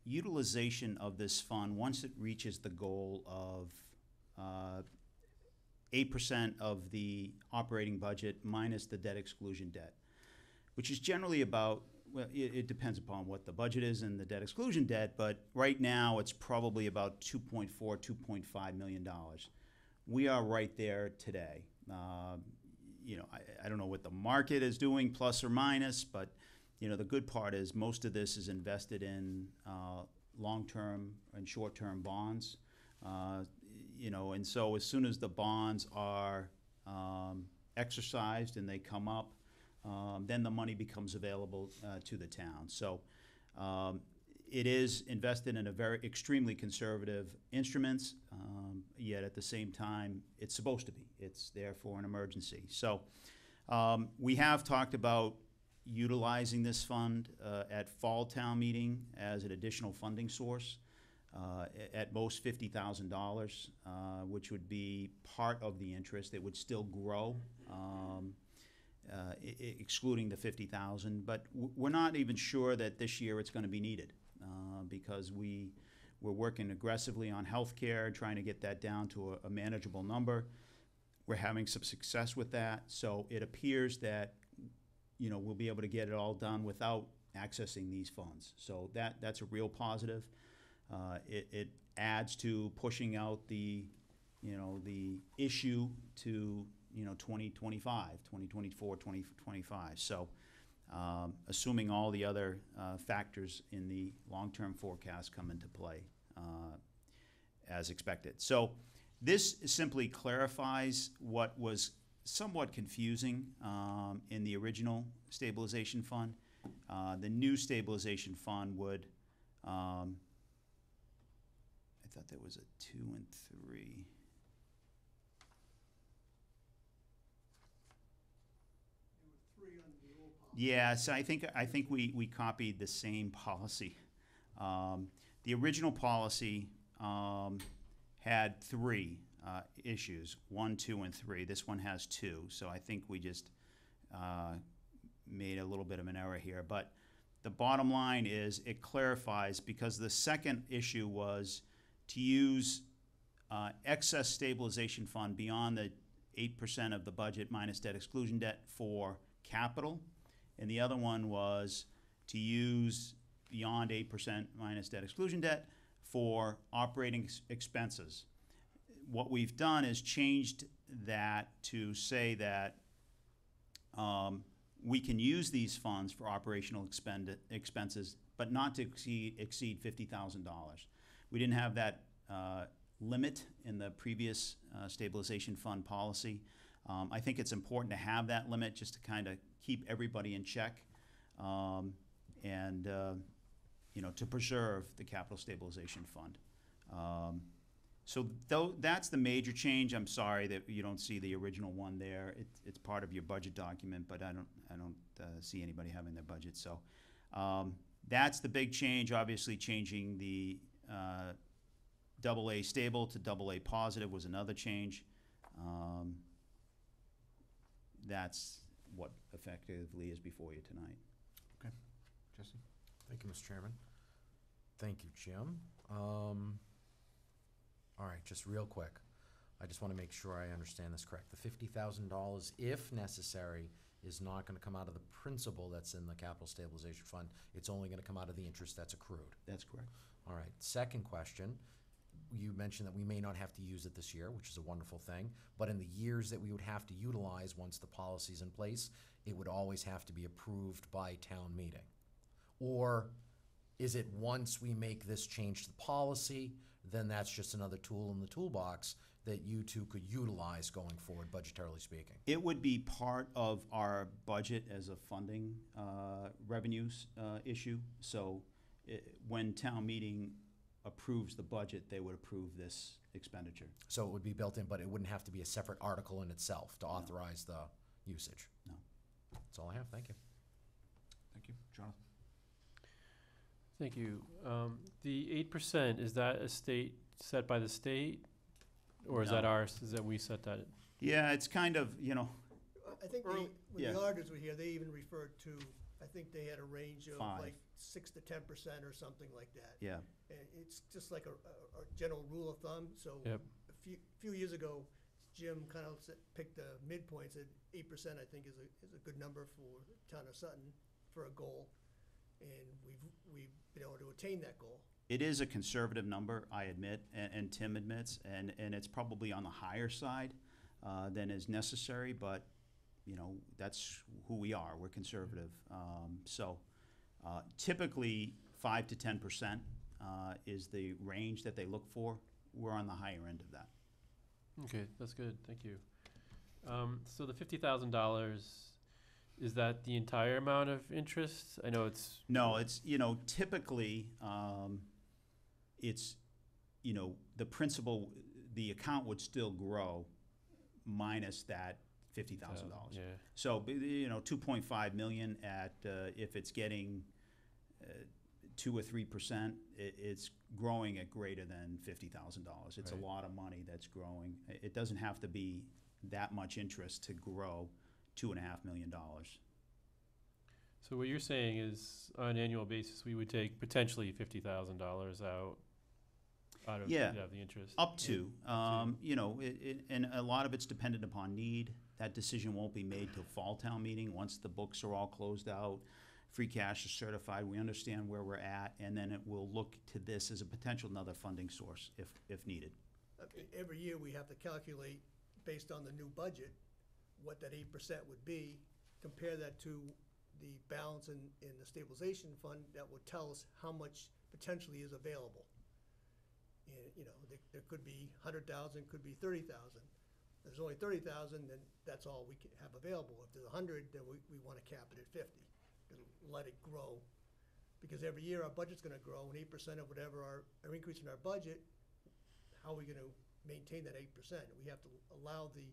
utilization of this fund once it reaches the goal of 8% of the operating budget minus the debt exclusion debt, which is generally about, well, it depends upon what the budget is and the debt exclusion debt, but right now it's probably about $2.4, $2.5 million. We are right there today. You know, I don't know what the market is doing, plus or minus, but you know, the good part is most of this is invested in long-term and short-term bonds. You know, and so as soon as the bonds are exercised and they come up, then the money becomes available to the town. So it is invested in a very extremely conservative instruments, yet at the same time, it's supposed to be. It's there for an emergency. So we have talked about utilizing this fund at fall town meeting as an additional funding source, at most $50,000, which would be part of the interest. It would still grow, excluding the 50,000. But we're not even sure that this year it's going to be needed, because we're working aggressively on healthcare, trying to get that down to a manageable number. We're having some success with that, so it appears that we'll be able to get it all done without accessing these funds. So that's a real positive. It adds to pushing out the issue to 2025, 2024, 2025. So assuming all the other factors in the long-term forecast come into play as expected. So this simply clarifies what was somewhat confusing in the original stabilization fund. The new stabilization fund would, I thought there was a 2 and 3. Yeah, so I think we copied the same policy. The original policy had 3 issues, 1, 2, and 3. This one has 2, so I think we just made a little bit of an error here. But the bottom line is it clarifies, because the second issue was to use excess stabilization fund beyond the 8% of the budget minus debt exclusion debt for capital, and the other one was to use beyond 8% minus debt exclusion debt for operating expenses. What we've done is changed that to say that we can use these funds for operational expenses, but not to exceed $50,000. We didn't have that limit in the previous stabilization fund policy. I think it's important to have that limit just to kind of keep everybody in check, and to preserve the capital stabilization fund. So that's the major change. I'm sorry that you don't see the original one there. It's part of your budget document, but I don't see anybody having their budget. So that's the big change. Obviously, changing the AA stable to AA positive was another change. That's what effectively is before you tonight. Okay. Jesse? Thank you, Mr. Chairman. Thank you, Jim. All right, just real quick. I just want to make sure I understand this correct. The $50,000, if necessary, is not going to come out of the principal that's in the capital stabilization fund. It's only going to come out of the interest that's accrued. That's correct. All right, second question. You mentioned that we may not have to use it this year, which is a wonderful thing, but in the years that we would have to utilize once the policy's in place, it would always have to be approved by town meeting. Or is it once we make this change to the policy, then that's just another tool in the toolbox that you two could utilize going forward, budgetarily speaking? It would be part of our budget as a funding revenues issue. So when town meeting approves the budget, they would approve this expenditure. So it would be built in, but it wouldn't have to be a separate article in itself to authorize the usage? No. That's all I have. Thank you. Thank you. Jonathan? Thank you. The 8%, is that a state set by the state, or is that No. ours? Is that we set that? Yeah, it's kind of, I think Earl- when yeah. the auditors were here, they even referred to, I think they had a range of 5. like 6 to 10% or something like that. yeah. And it's just like a general rule of thumb, so Yep. a few years ago, Jim kind of picked the midpoint, said 8% I think is a good number for the town of Sutton for a goal, and we've been able to attain that goal. It is a conservative number, I admit, and Tim admits, and it's probably on the higher side than is necessary, but, that's who we are. We're conservative. So typically 5 to 10% is the range that they look for. We're on the higher end of that. Okay, that's good. Thank you. So the $50,000, is that the entire amount of interest? I know it's, No, it's, typically, it's, the principal, the account would still grow minus that $50,000. yeah, So, 2.5 million at, if it's getting 2 or 3%, it's growing at greater than $50,000. It's a Right. lot of money that's growing. It doesn't have to be that much interest to grow $2.5 million. so what you're saying is, on an annual basis, we would take potentially $50,000 out of Yeah. the interest? Up to, and a lot of it's dependent upon need. That decision won't be made till fall town meeting, once the books are all closed out, free cash is certified, we understand where we're at, and then it will look to this as a potential another funding source if needed. I mean, every year we have to calculate, based on the new budget, what that 8% would be, compare that to the balance in the stabilization fund, that will tell us how much potentially is available. And, there could be 100,000, could be 30,000. If there's only 30,000, then that's all we can have available. If there's 100, then we want to cap it at 50, and let it grow. Because every year our budget's gonna grow, and 8% of whatever our increase in our budget, how are we gonna maintain that 8%? We have to allow the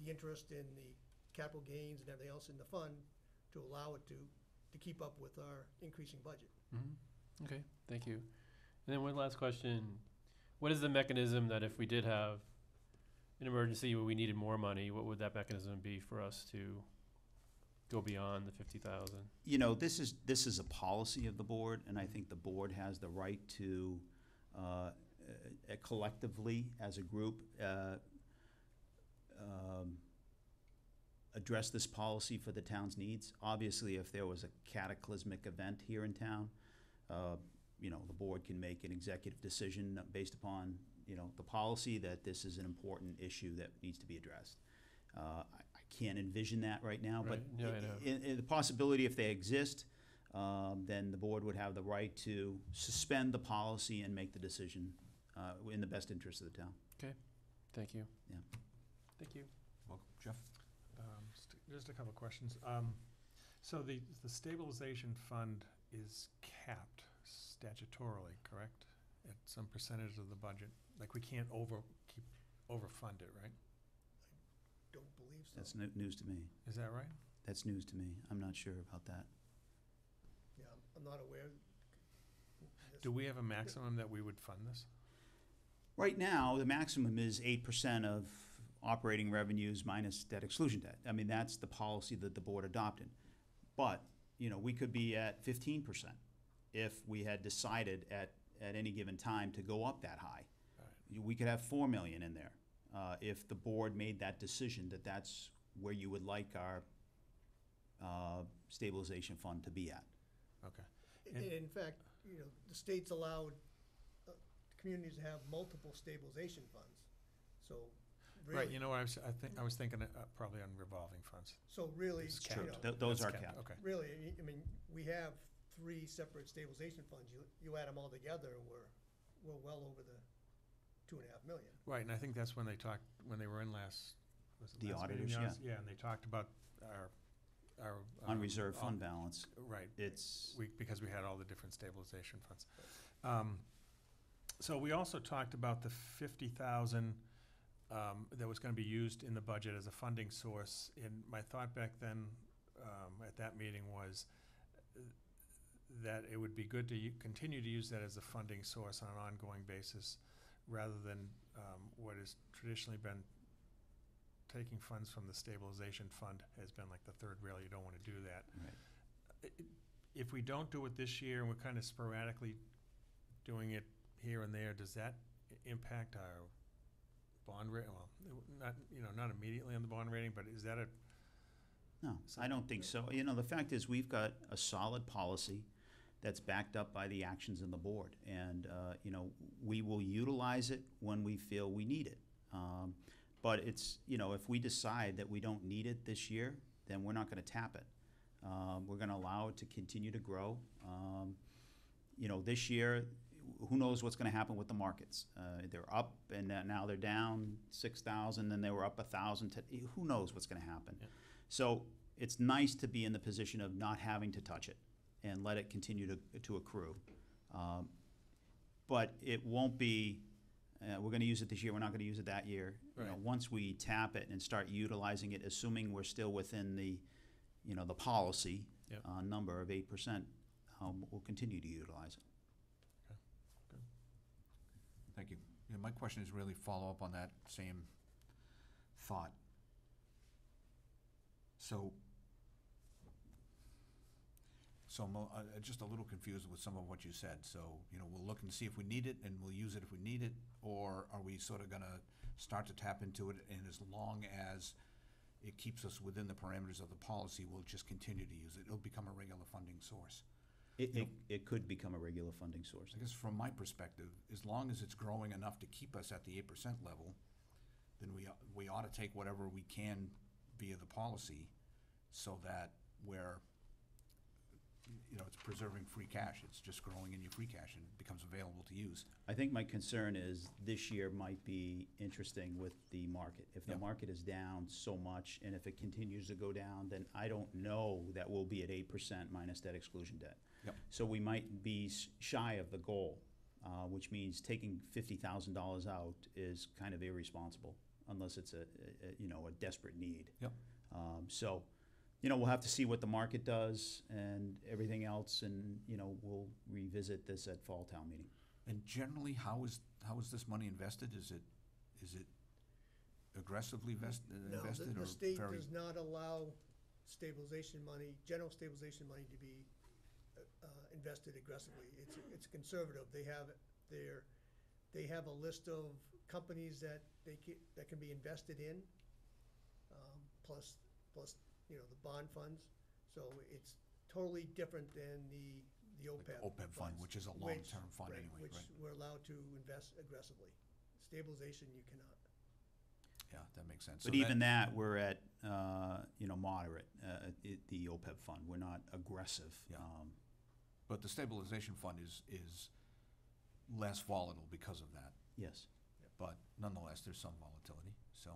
interest in the capital gains and everything else in the fund to allow it to keep up with our increasing budget. Mm-hmm. Okay, thank you. And then one last question. What is the mechanism that if we did have an emergency where we needed more money, what would that mechanism be for us to go beyond the 50,000? This is a policy of the board, and I think the board has the right to collectively, as a group, address this policy for the town's needs. Obviously, if there was a cataclysmic event here in town, the board can make an executive decision based upon, the policy that this is an important issue that needs to be addressed. I can't envision that right now, but Right. Yeah, I know. in the possibility, if they exist, then the board would have the right to suspend the policy and make the decision in the best interest of the town. Thank you. Yeah. Thank you. Welcome, Jeff. Just a couple of questions. So the stabilization fund is capped statutorily, correct? At some percentage of the budget? Like, we can't overfund it, right? Don't believe so. That's news to me. Is that right? That's news to me. I'm not sure about that. Yeah, I'm not aware. Do we have a maximum that we would fund this? Right now, the maximum is 8% of operating revenues minus debt exclusion debt. I mean, that's the policy that the board adopted. But, we could be at 15% if we had decided at any given time to go up that high. Right. We could have 4 million in there, if the board made that decision that that's where you would like our stabilization fund to be at. Okay. In fact, the state's allowed communities to have multiple stabilization funds. So Right, really, I was thinking probably on revolving funds. so really, It's you capped. know, Those That's are capped. Okay. really, I mean, we have 3 separate stabilization funds. You add them all together, we're well over the 2.5 million. Right, and I think that's when they talked, when they were in last, was it The last meeting? auditors, Yeah, and they talked about our. Unreserved fund balance. Right, It's, because we had all the different stabilization funds. So we also talked about the 50,000 that was gonna be used in the budget as a funding source. And my thought back then, at that meeting, was that it would be good to continue to use that as a funding source on an ongoing basis, rather than what has traditionally been taking funds from the stabilization fund has been like the third rail. You don't want to do that. right. If we don't do it this year and we're kind of sporadically doing it here and there, does that impact our bond rate? Well, not immediately on the bond rating, but is that a? No, I don't think so. The fact is, we've got a solid policy that's backed up by the actions of the board. And, we will utilize it when we feel we need it. But it's, if we decide that we don't need it this year, then we're not gonna tap it. We're gonna allow it to continue to grow. This year, who knows what's gonna happen with the markets? They're up and then now they're down 6,000, then they were up 1,000, who knows what's gonna happen? Yeah. So it's nice to be in the position of not having to touch it and let it continue to accrue. But it won't be, we're gonna use it this year, we're not gonna use it that year. You know, Right. once we tap it and start utilizing it, assuming we're still within the, you know, the policy Yep. number of 8%, we'll continue to utilize it. Thank you. Yeah, my question is really follow up on that same thought. So, just a little confused with some of what you said. So, you know, we'll look and see if we need it, and we'll use it if we need it, or are we sort of gonna start to tap into it, and as long as it keeps us within the parameters of the policy, we'll just continue to use it? It'll become a regular funding source. It could become a regular funding source. I guess from my perspective, as long as it's growing enough to keep us at the 8% level, then we ought to take whatever we can via the policy so that we're, you know, it's preserving free cash. It's just growing in your free cash and it becomes available to use. I think my concern is this year might be interesting with the market. If the Yep. market is down so much, and if it continues to go down, then I don't know that we'll be at 8% minus debt exclusion debt. Yep. So we might be shy of the goal, which means taking $50,000 out is kind of irresponsible, unless it's a you know, a desperate need. Yep. So, you know, we'll have to see what the market does and everything else, and, you know, we'll revisit this at fall town meeting. And generally, how is this money invested? Is it aggressively No, invested the or state very? does not allow stabilization money, general stabilization money to be invested aggressively. It's conservative. They have a list of companies that that can be invested in, plus, you know, the bond funds. So it's totally different than the Like the OPEB. OPEB fund, which is a long-term fund anyway, Which right? we're allowed to invest aggressively. Stabilization, you cannot. Yeah, that makes sense. But So even that, we're at, you know, moderate, the OPEB fund. We're not aggressive. Yeah. But the stabilization fund is less volatile because of that. Yes. But nonetheless, there's some volatility, so,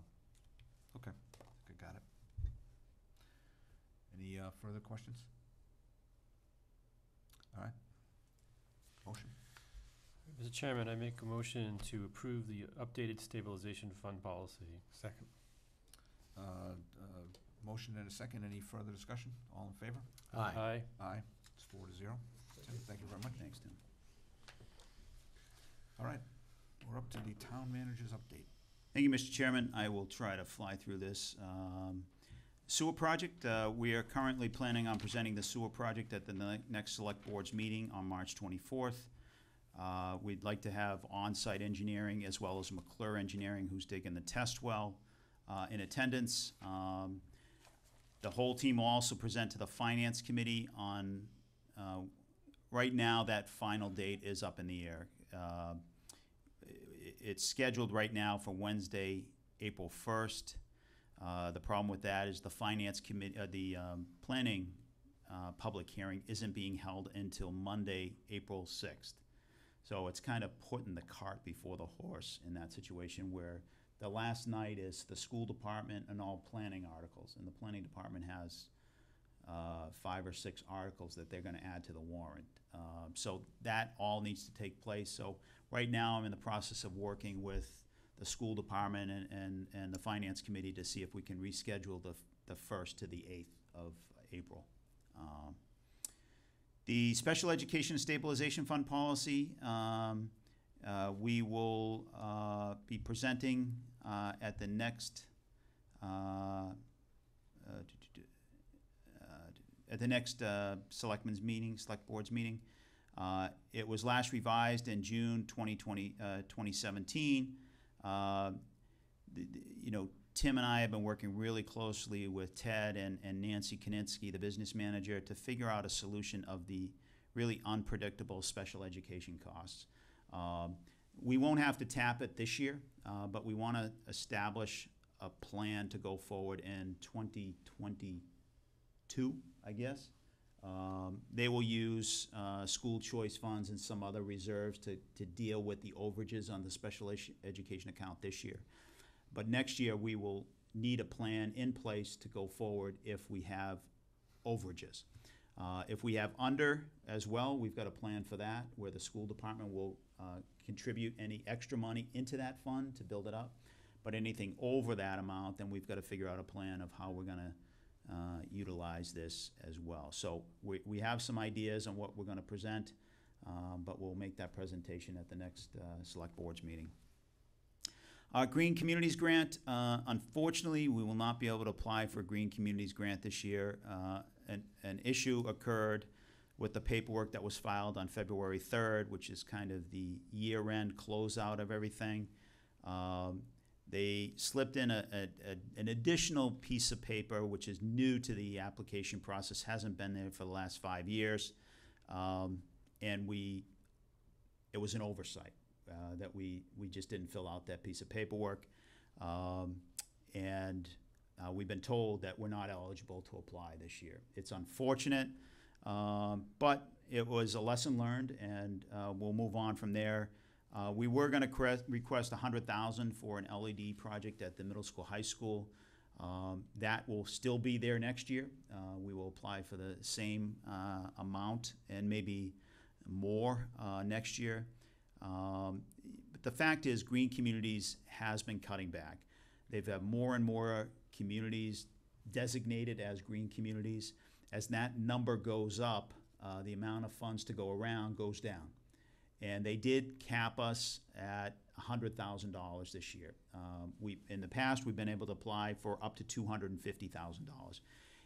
okay, I think I got it. Any further questions? All right. Motion? Mr. Chairman, I make a motion to approve the updated stabilization fund policy. Second. Motion and a second. Any further discussion? All in favor? Aye. Aye. It's 4-0. Tim, thank you very much. Thanks, Tim. All right, we're up to the town manager's update. Thank you, Mr. Chairman. I will try to fly through this. Sewer project, we are currently planning on presenting the sewer project at the next Select Board's meeting on March 24th. We'd like to have on-site engineering as well as McClure Engineering, who's digging the test well, in attendance. The whole team will also present to the Finance Committee on, right now, that final date is up in the air. It's scheduled right now for Wednesday, April 1st. The problem with that is the Finance Committee, the planning public hearing isn't being held until Monday, April 6th. So it's kind of putting the cart before the horse in that situation, where the last night is the school department and all planning articles, and the planning department has 5 or 6 articles that they're gonna add to the warrant. So that all needs to take place. So right now, I'm in the process of working with the school department and the Finance Committee to see if we can reschedule the 1st to the 8th of April. The Special Education Stabilization Fund policy, we will be presenting at the next Selectmen's meeting, Select Board's meeting. It was last revised in June 2017. You know, Tim and I have been working really closely with Ted and Nancy Kaninsky, the business manager, to figure out a solution of the really unpredictable special education costs. We won't have to tap it this year, but we want to establish a plan to go forward in 2022, I guess, They will use school choice funds and some other reserves to deal with the overages on the special education account this year. But next year, we will need a plan in place to go forward if we have overages. If we have under as well, we've got a plan for that, where the school department will contribute any extra money into that fund to build it up. But anything over that amount, then we've got to figure out a plan of how we're going to utilize this as well. So we have some ideas on what we're going to present, but we'll make that presentation at the next Select Board's meeting. Green Communities Grant, unfortunately, we will not be able to apply for a Green Communities Grant this year. An issue occurred with the paperwork that was filed on February 3rd, which is kind of the year-end closeout of everything. They slipped in an additional piece of paper, which is new to the application process, hasn't been there for the last 5 years, and it was an oversight that we just didn't fill out that piece of paperwork, and we've been told that we're not eligible to apply this year. It's unfortunate, but it was a lesson learned, and we'll move on from there. We were going to request $100,000 for an LED project at the middle school, high school. That will still be there next year. We will apply for the same amount and maybe more next year. But the fact is, Green Communities has been cutting back. They've had more and more communities designated as green communities. As that number goes up, the amount of funds to go around goes down. And they did cap us at $100,000 this year. In the past, we've been able to apply for up to $250,000.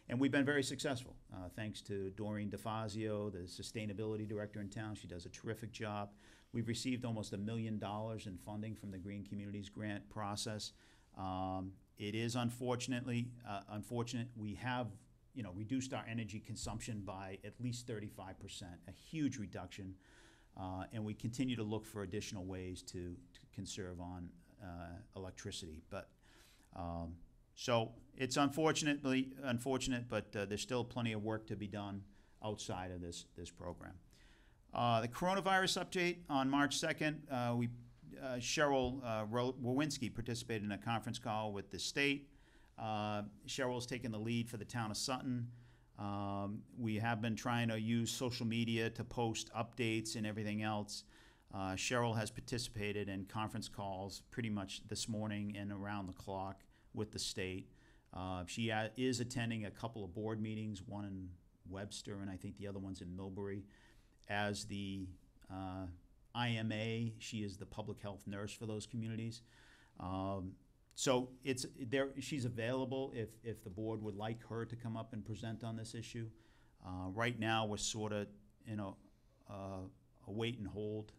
And we've been very successful, thanks to Doreen DeFazio, the sustainability director in town. She does a terrific job. We've received almost $1 million in funding from the Green Communities Grant process. It is unfortunate we have reduced our energy consumption by at least 35%, a huge reduction. And we continue to look for additional ways to conserve on electricity. But so it's unfortunate, but there's still plenty of work to be done outside of this program. The coronavirus update on March 2nd, Cheryl Wawinski participated in a conference call with the state. Cheryl's taken the lead for the town of Sutton. We have been trying to use social media to post updates and everything else. Cheryl has participated in conference calls pretty much this morning and around the clock with the state. She is attending a couple of board meetings, one in Webster and I think the other one's in Millbury. As the IMA, she is the public health nurse for those communities. So she's available if the board would like her to come up and present on this issue. Right now, we're sort of in a wait and hold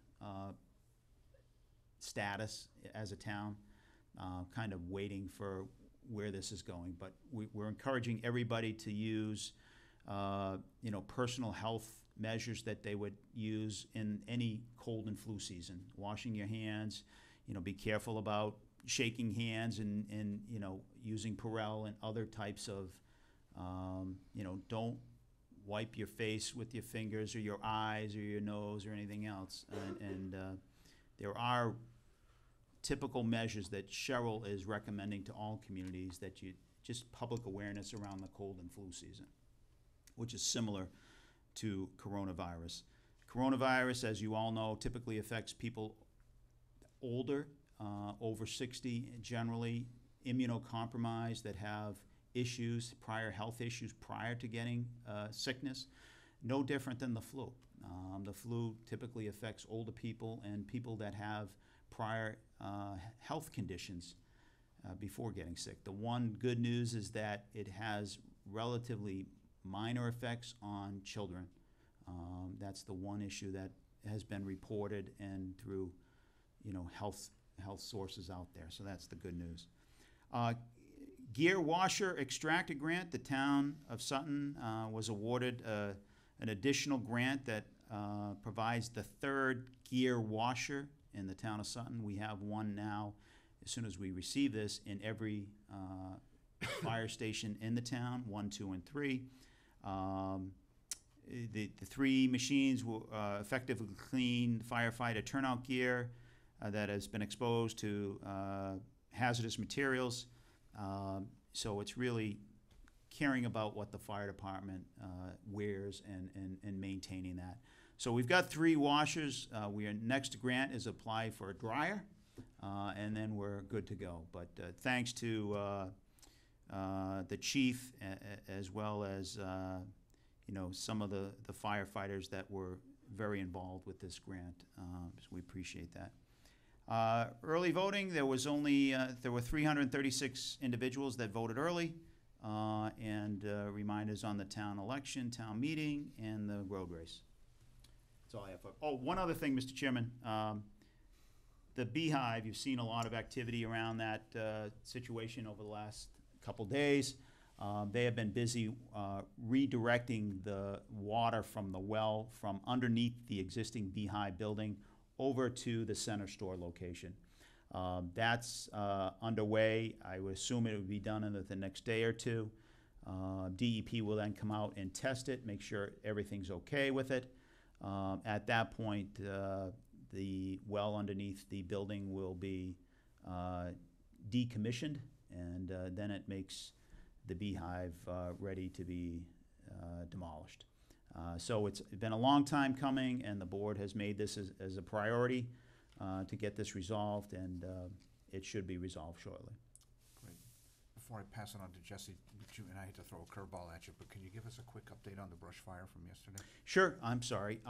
status as a town, kind of waiting for where this is going. But we're encouraging everybody to use personal health measures that they would use in any cold and flu season. Washing your hands, be careful about shaking hands and using Purell and other types of, don't wipe your face with your fingers or your eyes or your nose or anything else. And there are typical measures that Cheryl is recommending to all communities that just public awareness around the cold and flu season, which is similar to coronavirus. Coronavirus, as you all know, typically affects people older, over 60, generally immunocompromised, that have issues, prior health issues prior to getting sickness. No different than the flu. The flu typically affects older people and people that have prior health conditions before getting sick. The one good news is that it has relatively minor effects on children. That's the one issue that has been reported and through health sources out there. So that's the good news. Gear washer extractor grant. The town of Sutton was awarded an additional grant that provides the third gear washer in the town of Sutton. We have one now, as soon as we receive this, in every fire station in the town, 1, 2, and 3. the 3 machines will effectively clean firefighter turnout gear that has been exposed to hazardous materials. So it's really caring about what the fire department wears and maintaining that. So we've got 3 washers. Our next grant is apply for a dryer, and then we're good to go. But thanks to the chief as well as some of the firefighters that were very involved with this grant. So we appreciate that. Early voting, there were 336 individuals that voted early, and reminders on the town election, town meeting, and the road race. That's all I have. Oh, one other thing, Mr. Chairman. The Beehive, you've seen a lot of activity around that situation over the last couple days. They have been busy redirecting the water from the well from underneath the existing Beehive building over to the center store location. That's underway. I would assume it would be done in the next day or 2. DEP will then come out and test it, make sure everything's okay with it. At that point, the well underneath the building will be decommissioned, and then it makes the Beehive ready to be demolished. So it's been a long time coming, and the board has made this as a priority to get this resolved, and it should be resolved shortly. Great. Before I pass it on to Jesse, and I hate to throw a curveball at you, but can you give us a quick update on the brush fire from yesterday? Sure, I'm sorry.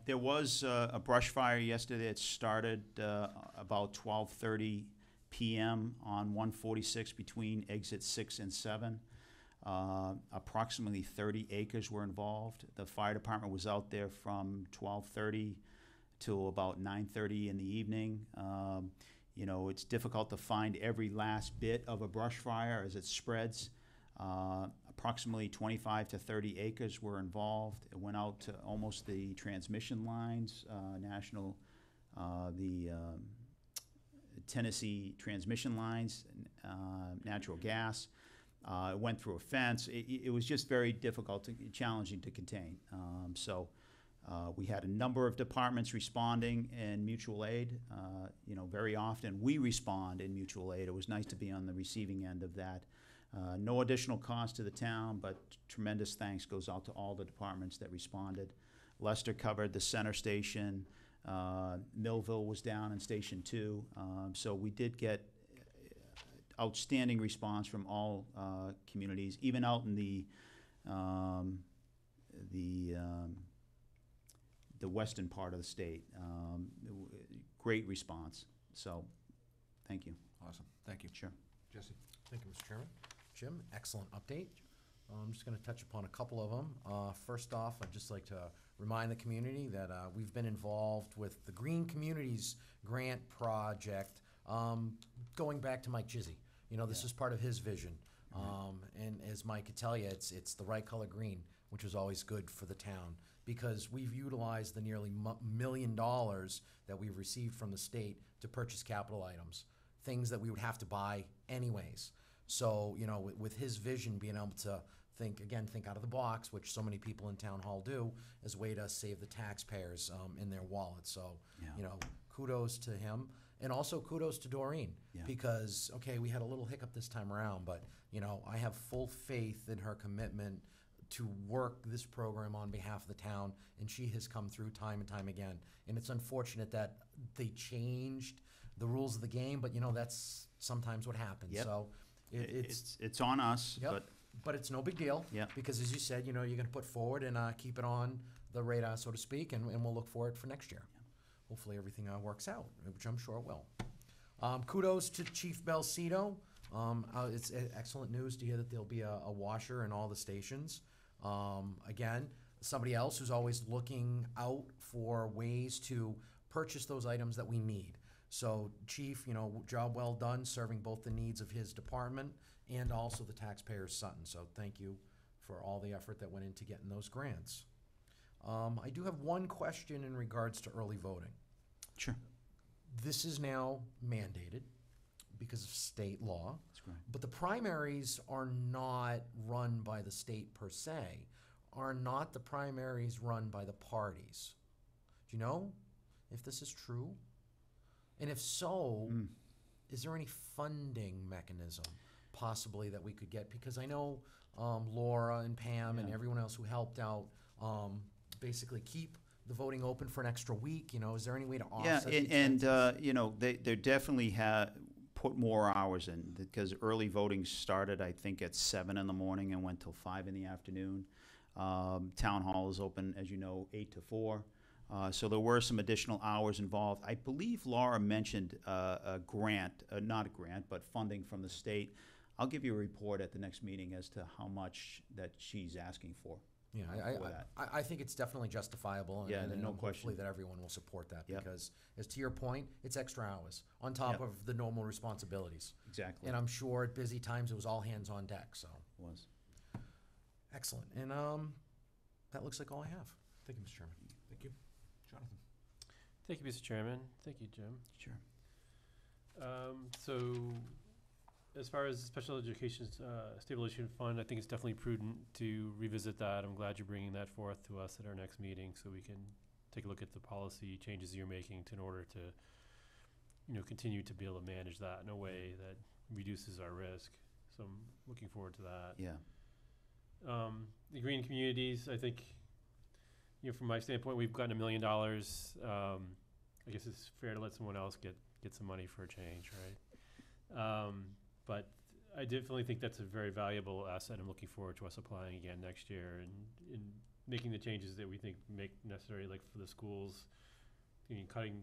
There was a brush fire yesterday. It started about 12:30 p.m. on 146 between exit 6 and 7. Approximately 30 acres were involved. The fire department was out there from 12:30 till about 9:30 in the evening. It's difficult to find every last bit of a brush fire as it spreads. Approximately 25 to 30 acres were involved. It went out to almost the transmission lines, the Tennessee transmission lines, natural gas. It went through a fence. It was just very difficult, challenging to contain. We had a number of departments responding in mutual aid. Very often we respond in mutual aid. It was nice to be on the receiving end of that. No additional cost to the town, but tremendous thanks goes out to all the departments that responded. Leicester covered the center station. Millville was down in Station 2. So we did get outstanding response from all communities, even out in the western part of the state. Great response. So, thank you. Awesome. Thank you. Sure. Jesse? Thank you, Mr. Chairman. Jim, excellent update. I'm just going to touch upon a couple of them. First off, I'd just like to remind the community that we've been involved with the Green Communities Grant Project going back to Mike Chizzy. This is part of his vision. And as Mike could tell you, it's the right color green, which is always good for the town, because we've utilized the nearly $1 million that we've received from the state to purchase capital items, things that we would have to buy anyways. So, with his vision, being able to think out of the box, which so many people in town hall do, as a way to save the taxpayers in their wallet. So, Yeah. Kudos to him. And also kudos to Doreen, Yeah. because, we had a little hiccup this time around, but, I have full faith in her commitment to work this program on behalf of the town, and she has come through time and time again. And it's unfortunate that they changed the rules of the game, but, that's sometimes what happens. Yep. So It's on us, Yep. but it's no big deal. Yep. Because as you said, you're going to put forward and keep it on the radar, so to speak, and we'll look for it for next year. Hopefully everything works out, which I'm sure it will. Kudos to Chief Belcito. It's excellent news to hear that there'll be a washer in all the stations. Again, somebody else who's always looking out for ways to purchase those items that we need. So, Chief, job well done serving both the needs of his department and also the taxpayers of Sutton. So thank you for all the effort that went into getting those grants. I do have one question in regards to early voting. sure. This is now mandated because of state law. That's correct. But the primaries are not run by the state per se. are not the primaries run by the parties. Do you know if this is true? And if so, is there any funding mechanism possibly that we could get? Because I know Laura and Pam and everyone else who helped out basically keep the voting open for an extra week. You know, is there any way to offset the expenses? You know, they definitely have put more hours in, because early voting started, I think, at 7 in the morning and went till 5 in the afternoon. Town hall is open, as you know, 8 to 4. So there were some additional hours involved. I believe Laura mentioned a grant, not a grant, but funding from the state. I'll give you a report at the next meeting as to how much that she's asking for. Yeah, I think it's definitely justifiable, and, Yeah, and no hopefully question. that everyone will support that, Yep. because, as to your point, it's extra hours on top Yep. of the normal responsibilities. Exactly. And I'm sure at busy times it was all hands on deck. So Was. excellent, and that looks like all I have. Thank you, Mr. Chairman. Thank you. Jonathan? Thank you, Mr. Chairman. Thank you, Jim. Sure. So, as far as Special Education Stabilization Fund, I think it's definitely prudent to revisit that. I'm glad you're bringing that forth to us at our next meeting, so we can take a look at the policy changes you're making in order to, continue to be able to manage that in a way that reduces our risk. So I'm looking forward to that. Yeah. The green communities, I think, from my standpoint, we've gotten $1 million. I guess it's fair to let someone else get some money for a change, right? But I definitely think that's a very valuable asset. I'm looking forward to us applying again next year and making the changes that we think make necessary, like for the schools. Cutting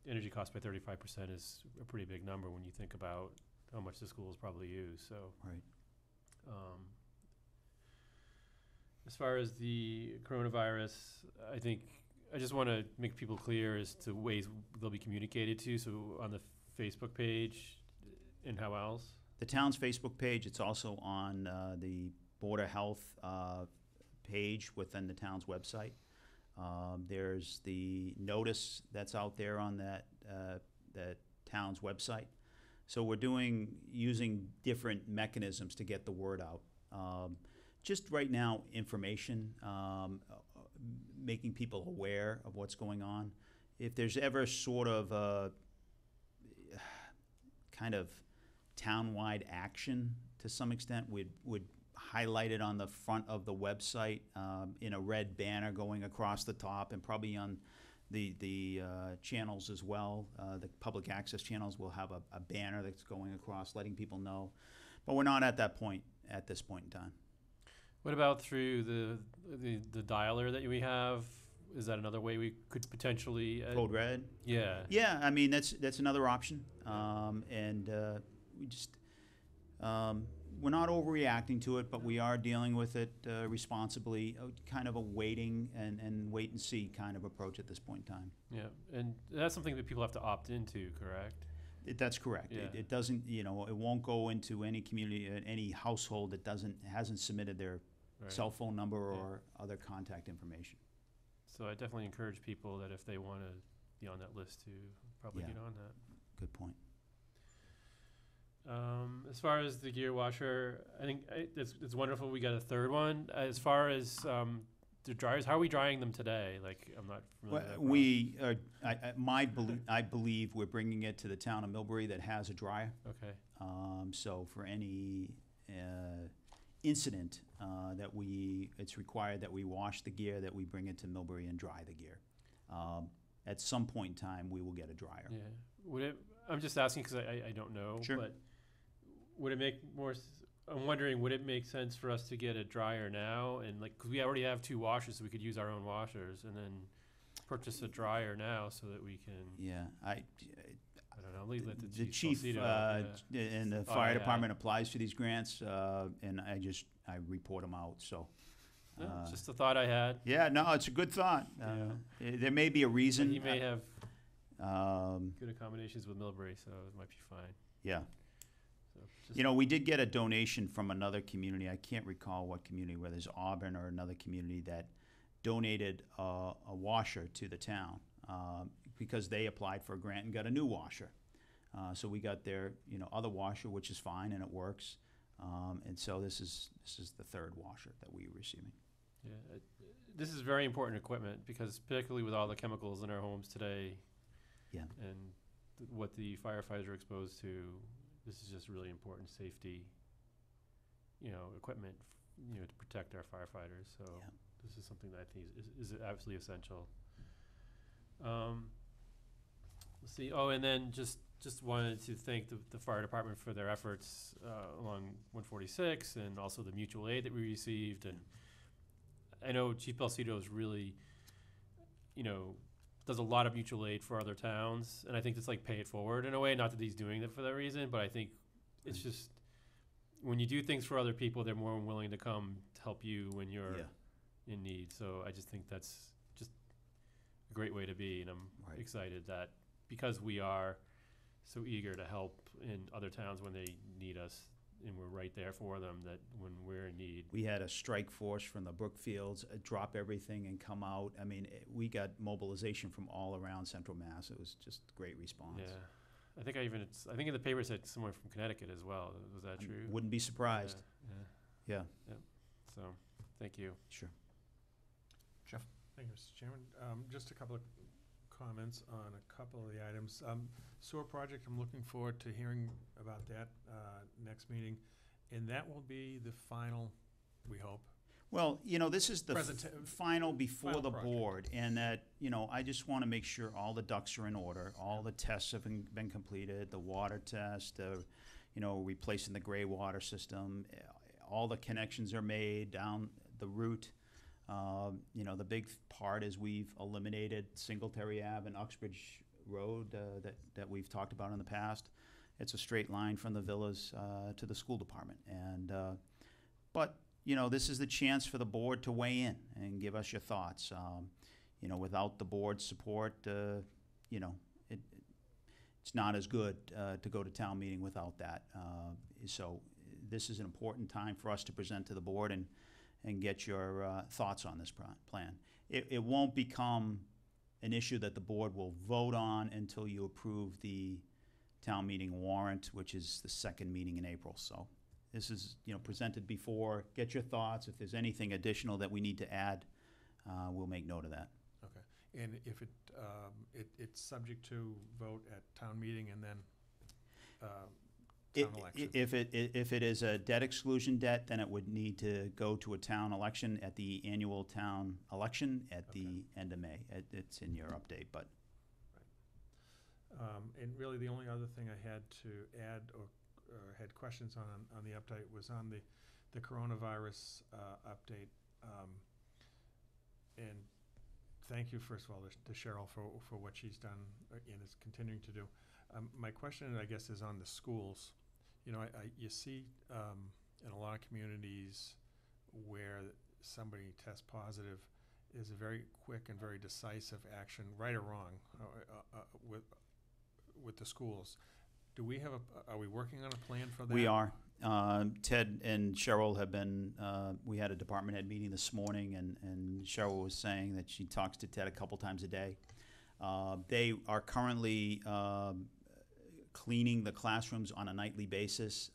energy costs by 35% is a pretty big number when you think about how much the schools probably use. So, Right. As far as the coronavirus, I think I just want to make people clear as to ways they'll be communicated to. So on the Facebook page, and how else? The town's Facebook page, it's also on the Board of Health page within the town's website. There's the notice that's out there on that town's website. So we're using different mechanisms to get the word out. Just right now, information, making people aware of what's going on. If there's ever sort of a kind of town-wide action to some extent, would highlight it on the front of the website in a red banner going across the top, and probably on the channels as well. The public access channels will have a banner that's going across letting people know. But we're not at that point at this point in time. What about through the dialer that we have? Is that another way we could potentially Code Red? Yeah. Yeah, I mean, that's another option. We just, we're not overreacting to it, but we are dealing with it responsibly, kind of a waiting and wait and see kind of approach at this point in time. Yeah, and that's something that people have to opt into, correct? That's correct. Yeah. It doesn't, it won't go into any community, any household that hasn't submitted their Right. cell phone number or other contact information. So I definitely encourage people that if they want to be on that list to probably Yeah. get on that. Good point. As far as the gear washer, I think it's wonderful we got a third one. As far as the dryers, how are we drying them today? Like, I'm not familiar with that I believe we're bringing it to the town of Millbury that has a dryer. Okay. So for any incident it's required that we wash the gear, that we bring it to Millbury and dry the gear. At some point in time, we will get a dryer. Yeah. I'm just asking because I don't know. Sure. But would it make more? I'm wondering, would it make sense for us to get a dryer now, and because we already have 2 washers, so we could use our own washers, and then purchase a dryer now so that we can. Yeah, I don't know. Leave that to the chief and the fire department applies for these grants, and I report them out. So. It's just a thought I had. Yeah, no, it's a good thought. There may be a reason. But he may have good accommodations with Millbury, so it might be fine. Yeah. So we did get a donation from another community. I can't recall what community, whether it's Auburn or another community, that donated a washer to the town because they applied for a grant and got a new washer. So we got their other washer, which is fine and it works. And so this is the third washer that we're receiving. Yeah, this is very important equipment because particularly with all the chemicals in our homes today. Yeah. And what the firefighters are exposed to, this is just really important safety, equipment, to protect our firefighters. So Yeah. this is something that I think is absolutely essential. Let's see. Oh, and then just wanted to thank the fire department for their efforts along 146 and also the mutual aid that we received. And I know Chief Belcito is really, does a lot of mutual aid for other towns, and I think it's like pay it forward in a way. Not that he's doing it for that reason, but I think it's just when you do things for other people, they're more willing to come to help you when you're in need. So I just think that's just a great way to be, and I'm Right. excited that because we are so eager to help in other towns when they need us, and we're right there for them, that when we're in need. We had a strike force from the Brookfields drop everything and come out. I mean, we got mobilization from all around Central Mass. It was just a great response. Yeah. I think in the paper said someone from Connecticut as well. Was that true? Wouldn't be surprised. Yeah. Yeah, So, thank you. sure. Jeff? Thank you, Mr. Chairman. Just a couple of comments on a couple of the items. Sewer project, I'm looking forward to hearing about that next meeting. And that will be the final, we hope. Well, this is the final before Final the project. board, and that, I just want to make sure all the ducks are in order, all the tests have been completed, the water test, replacing the gray water system, all the connections are made down the route. The big part is we've eliminated Singletary Ave and Uxbridge Road that we've talked about in the past. It's a straight line from the villas to the school department, and but this is the chance for the board to weigh in and give us your thoughts. Without the board's support, it's not as good to go to town meeting without that. So this is an important time for us to present to the board and get your thoughts on this plan. It won't become an issue that the board will vote on until you approve the town meeting warrant, which is the second meeting in April. So this is, presented before. Get your thoughts. If there's anything additional that we need to add, we'll make note of that. Okay. And if it's subject to vote at town meeting and then town election? If it is a debt exclusion debt, then it would need to go to a town election at the annual town election at the end of May. It's in your update, but. And really, the only other thing I had to add or had questions on the update was on the coronavirus update. And thank you, first of all, to Cheryl for what she's done and is continuing to do. My question, I guess, is on the schools. You see in a lot of communities where somebody tests positive is a very quick and very decisive action, right or wrong, with the schools. Do we have are we working on a plan for that? We are. Ted and Cheryl have been, we had a department head meeting this morning, and Cheryl was saying that she talks to Ted a couple times a day. They are currently cleaning the classrooms on a nightly basis,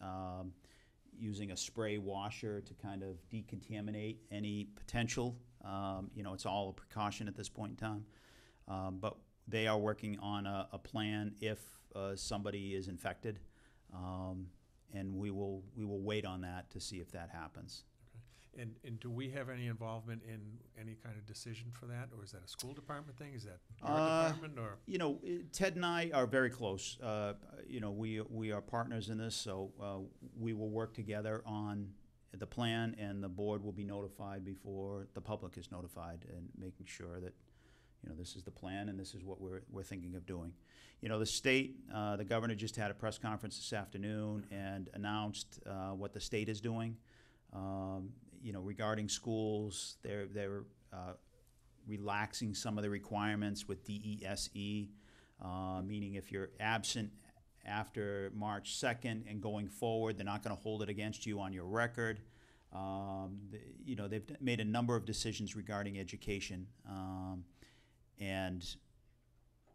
using a spray washer to kind of decontaminate any potential. It's all a precaution at this point in time. But they are working on a plan if somebody is infected, and we will wait on that to see if that happens. Okay. And do we have any involvement in any kind of decision for that, or is that a school department thing? Is that your department, or? Ted and I are very close. We are partners in this, so we will work together on the plan, and the board will be notified before the public is notified, and making sure that this is the plan and this is what we're thinking of doing. The state, the governor just had a press conference this afternoon and announced what the state is doing. Regarding schools, they're relaxing some of the requirements with DESE, meaning if you're absent after March 2nd and going forward, they're not going to hold it against you on your record. They've made a number of decisions regarding education. And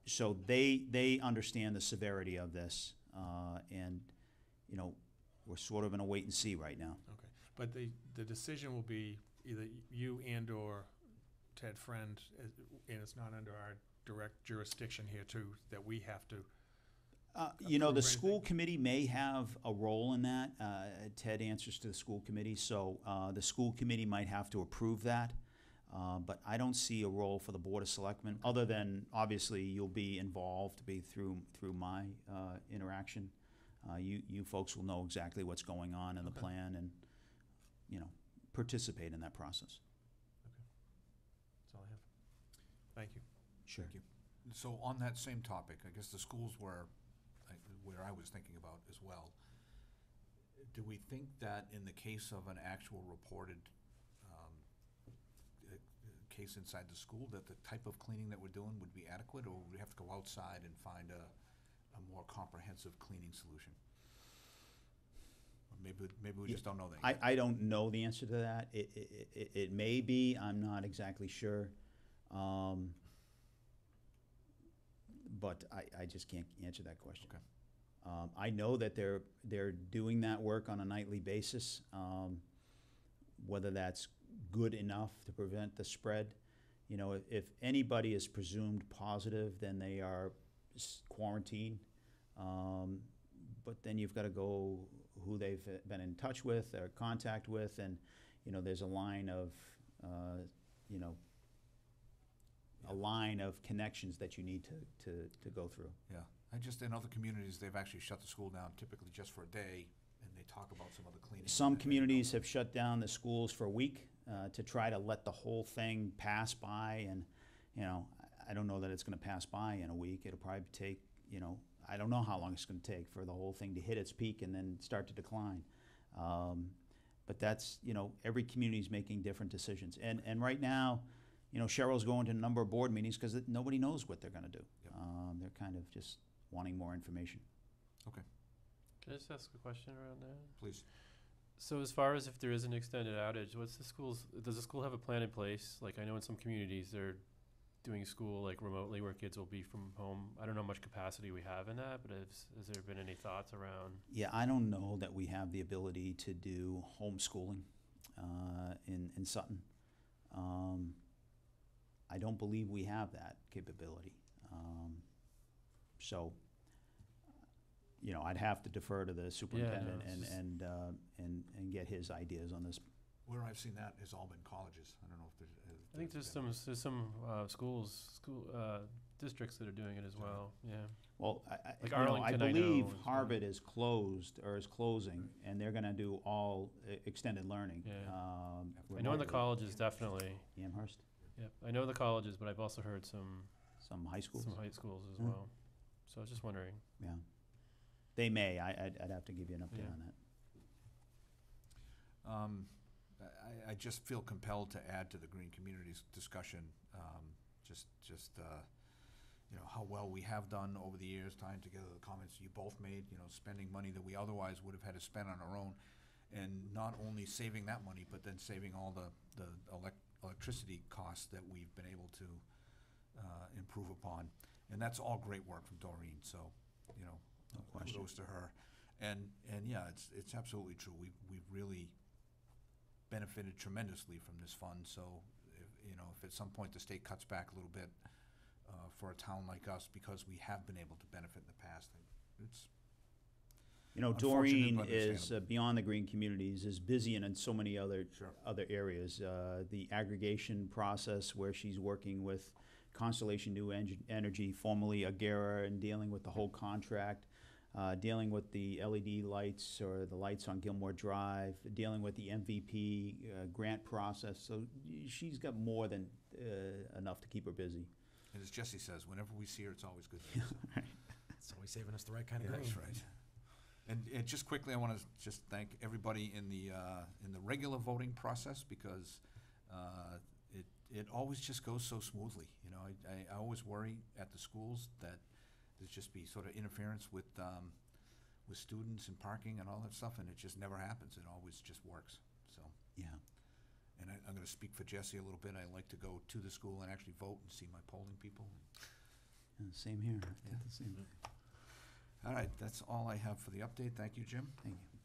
so they understand the severity of this, and we're sort of in a wait and see right now. Okay, but the decision will be either you and/or Ted Friend, and it's not under our direct jurisdiction here too, that we have to. You know, the approve school anything? committee may have a role in that. Ted answers to the school committee, so the school committee might have to approve that. But I don't see a role for the Board of Selectmen, other than, obviously, you'll be involved, through my interaction. You folks will know exactly what's going on in the Okay. plan and, you know, participate in that process. That's all I have. Thank you. Sure. Thank you. So on that same topic, I guess the schools were, where I was thinking about as well. Do we think that in the case of an actual reported case inside the school, that the type of cleaning that we're doing would be adequate, or would we have to go outside and find a more comprehensive cleaning solution? Or maybe we just don't know that yet. I don't know the answer to that. It may be, I'm not exactly sure. But I just can't answer that question. Okay. I know that they're doing that work on a nightly basis. Whether that's good enough to prevent the spread, you know, if anybody is presumed positive, then they are quarantined. But then you've got to go who they've been in touch with or contact with, and you know, there's a line of you know, a line of connections that you need to go through. Yeah, in other communities, they've actually shut the school down typically just for a day, and they talk about some of the cleaning. Some and then, communities have shut down the schools for a week to try to let the whole thing pass by, and you know, I don't know that it's going to pass by in a week. It'll probably take, you know, I don't know how long it's going to take for the whole thing to hit its peak and then start to decline. But that's, you know, every community's making different decisions, and right now, you know, Cheryl's going to a number of board meetings because nobody knows what they're going to do. Yep. They're kind of just wanting more information. Okay, Can I just ask a question around that? please. So as far as if there is an extended outage, does the school have a plan in place? Like, I know in some communities they're doing school like remotely where kids will be from home. I don't know how much capacity we have in that, but has there been any thoughts around? Yeah, I don't know that we have the ability to do homeschooling in Sutton. I don't believe we have that capability. So, you know, I'd have to defer to the superintendent it's just- and get his ideas on this. Where I've seen that has all been colleges. I don't know if there's. I think there's some districts that are doing it as well. Yeah. Well, Like you know, I Arlington, I know, believe is one. Harvard is closed or is closing, and they're going to do all extended learning. Yeah. I know in the remotely. colleges definitely. Amherst, Yep. I know the colleges, but I've also heard some high schools. high schools as Yeah. well. So I was just wondering. Yeah, they may. I'd have to give you an update Yeah. on that. I just feel compelled to add to the green communities discussion, you know, how well we have done over the years, tying together the comments you both made, you know, spending money that we otherwise would have had to spend on our own, and not only saving that money, but then saving all the electricity costs that we've been able to improve upon. And that's all great work from Doreen, so, you know, No question. kudos to her. And yeah, it's absolutely true. We've really benefited tremendously from this fund, so, if at some point the state cuts back a little bit for a town like us, because we have been able to benefit in the past, it's, You know, Unfortunate, Doreen but is, understandable. beyond the green communities, is busy in so many other Sure. areas. The aggregation process where she's working with Constellation New Energy, formerly Agera, and dealing with the whole contract, dealing with the LED lights or the lights on Gilmore Drive, dealing with the MVP grant process. So she's got more than enough to keep her busy. and as Jesse says, whenever we see her, it's always good news. It's always saving us the right kind of Yeah, green. that's right. And just quickly, I want to just thank everybody in the regular voting process, because it always just goes so smoothly. You know, I always worry at the schools that there's just be sort of interference with students and parking and all that stuff, and it just never happens. It always just works. So, Yeah. and I'm going to speak for Jesse a little bit. I like to go to the school and actually vote and see my polling people. Same here. I Yeah. did the same. All right, that's all I have for the update. Thank you, Jim. Thank you.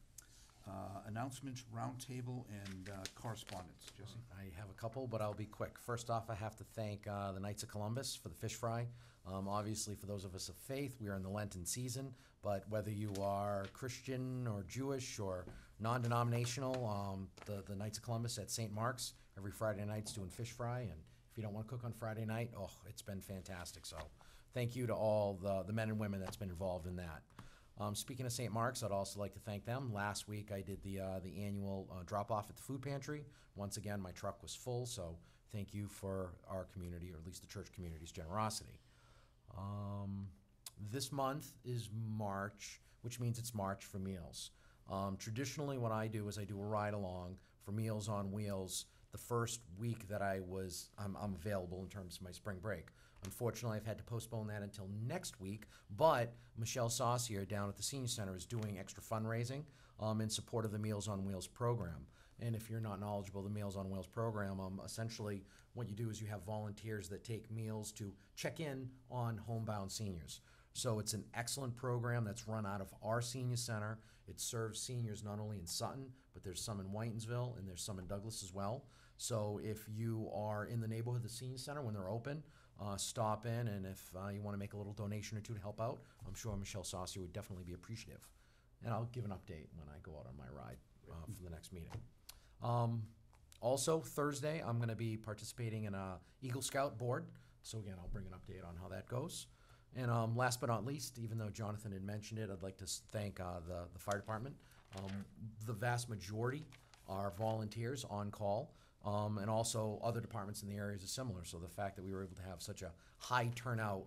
Announcements, roundtable, and correspondence. Jesse? I have a couple, but I'll be quick. First off, I have to thank the Knights of Columbus for the fish fry. Obviously, for those of us of faith, we are in the Lenten season, but whether you are Christian or Jewish or non-denominational, the Knights of Columbus at St. Mark's every Friday night's doing fish fry, and if you don't want to cook on Friday night, oh, it's been fantastic. So thank you to all the men and women that's been involved in that. Speaking of St. Mark's, I'd also like to thank them. Last week I did the annual drop-off at the food pantry. Once again, my truck was full, so thank you for our community, or at least the church community's generosity. This month is March, which means it's March for Meals. Traditionally, what I do is I do a ride-along for Meals on Wheels the first week that I'm available in terms of my spring break. Unfortunately, I've had to postpone that until next week, but Michelle Saucier down at the Senior Center is doing extra fundraising in support of the Meals on Wheels program. And if you're not knowledgeable of the Meals on Wheels program, essentially what you do is you have volunteers that take meals to check in on homebound seniors. So it's an excellent program that's run out of our Senior Center. It serves seniors not only in Sutton, but there's some in Whitensville and there's some in Douglas as well. So if you are in the neighborhood of the Senior Center when they're open, stop in, and if you want to make a little donation or two to help out, I'm sure Michelle Saucier would definitely be appreciative. And I'll give an update when I go out on my ride for the next meeting. Also, Thursday, I'm going to be participating in a Eagle Scout board. So again, I'll bring an update on how that goes. And last but not least, even though Jonathan had mentioned it, I'd like to thank the fire department. The vast majority are volunteers on call. And also other departments in the areas are similar. So the fact that we were able to have such a high turnout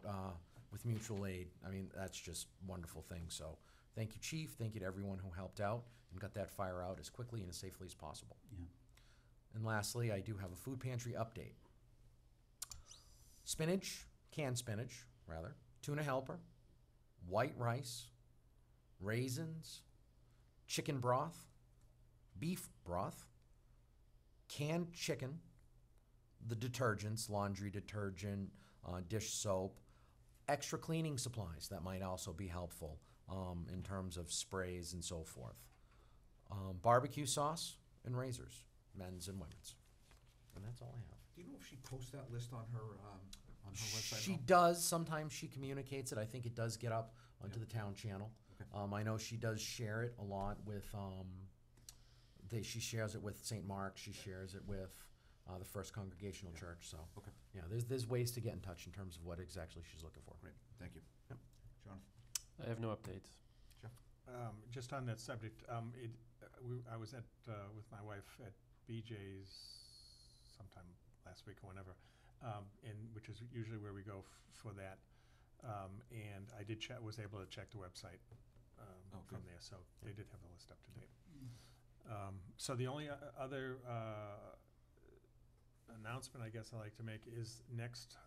with mutual aid, I mean, that's just a wonderful thing. So thank you, Chief. Thank you to everyone who helped out and got that fire out as quickly and as safely as possible. Yeah. And lastly, I do have a food pantry update. Spinach, canned spinach, rather, tuna helper, white rice, raisins, chicken broth, beef broth, canned chicken, the detergents, laundry detergent, dish soap, extra cleaning supplies that might also be helpful in terms of sprays and so forth. Barbecue sauce and razors, men's and women's. And that's all I have. Do you know if she posts that list on her website? She does. Sometimes she communicates it. I think it does get up onto the town channel. Okay. I know she does share it a lot with she shares it with St. Mark's. She shares it with the First Congregational Church. So, Okay. yeah, there's ways to get in touch in terms of what exactly she's looking for. Great, thank you. Yep. Jonathan? I have no updates. Just on that subject, I was with my wife at BJ's sometime last week or whenever, which is usually where we go for that. And I was able to check the website from there, so they did have the list up to date. So the only other announcement I guess I like to make is next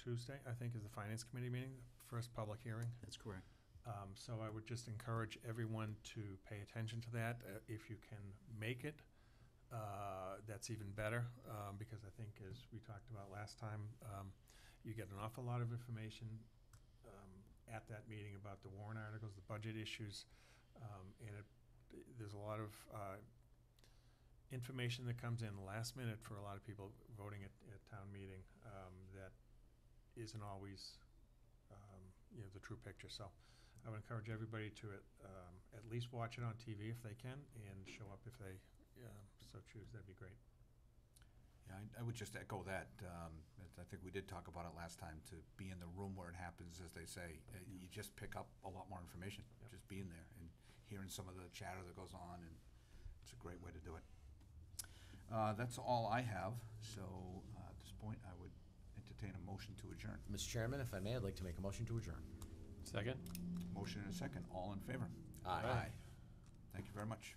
Tuesday, I think, is the Finance Committee meeting, first public hearing. That's correct. So I would just encourage everyone to pay attention to that. If you can make it, that's even better, because I think, as we talked about last time, you get an awful lot of information at that meeting about the warrant articles, the budget issues, and there's a lot of information that comes in last minute for a lot of people voting at town meeting that isn't always the true picture. So I would encourage everybody to at least watch it on TV if they can, and show up if they so choose. That'd be great. Yeah, I would just echo that. I think we did talk about it last time, to be in the room where it happens, as they say. You just pick up a lot more information, just being there and hearing some of the chatter that goes on, and it's a great way to do it. That's all I have, so at this point, I would entertain a motion to adjourn. Mr. Chairman, if I may, I'd like to make a motion to adjourn. Second? Motion and a second. All in favor? Aye. Thank you very much.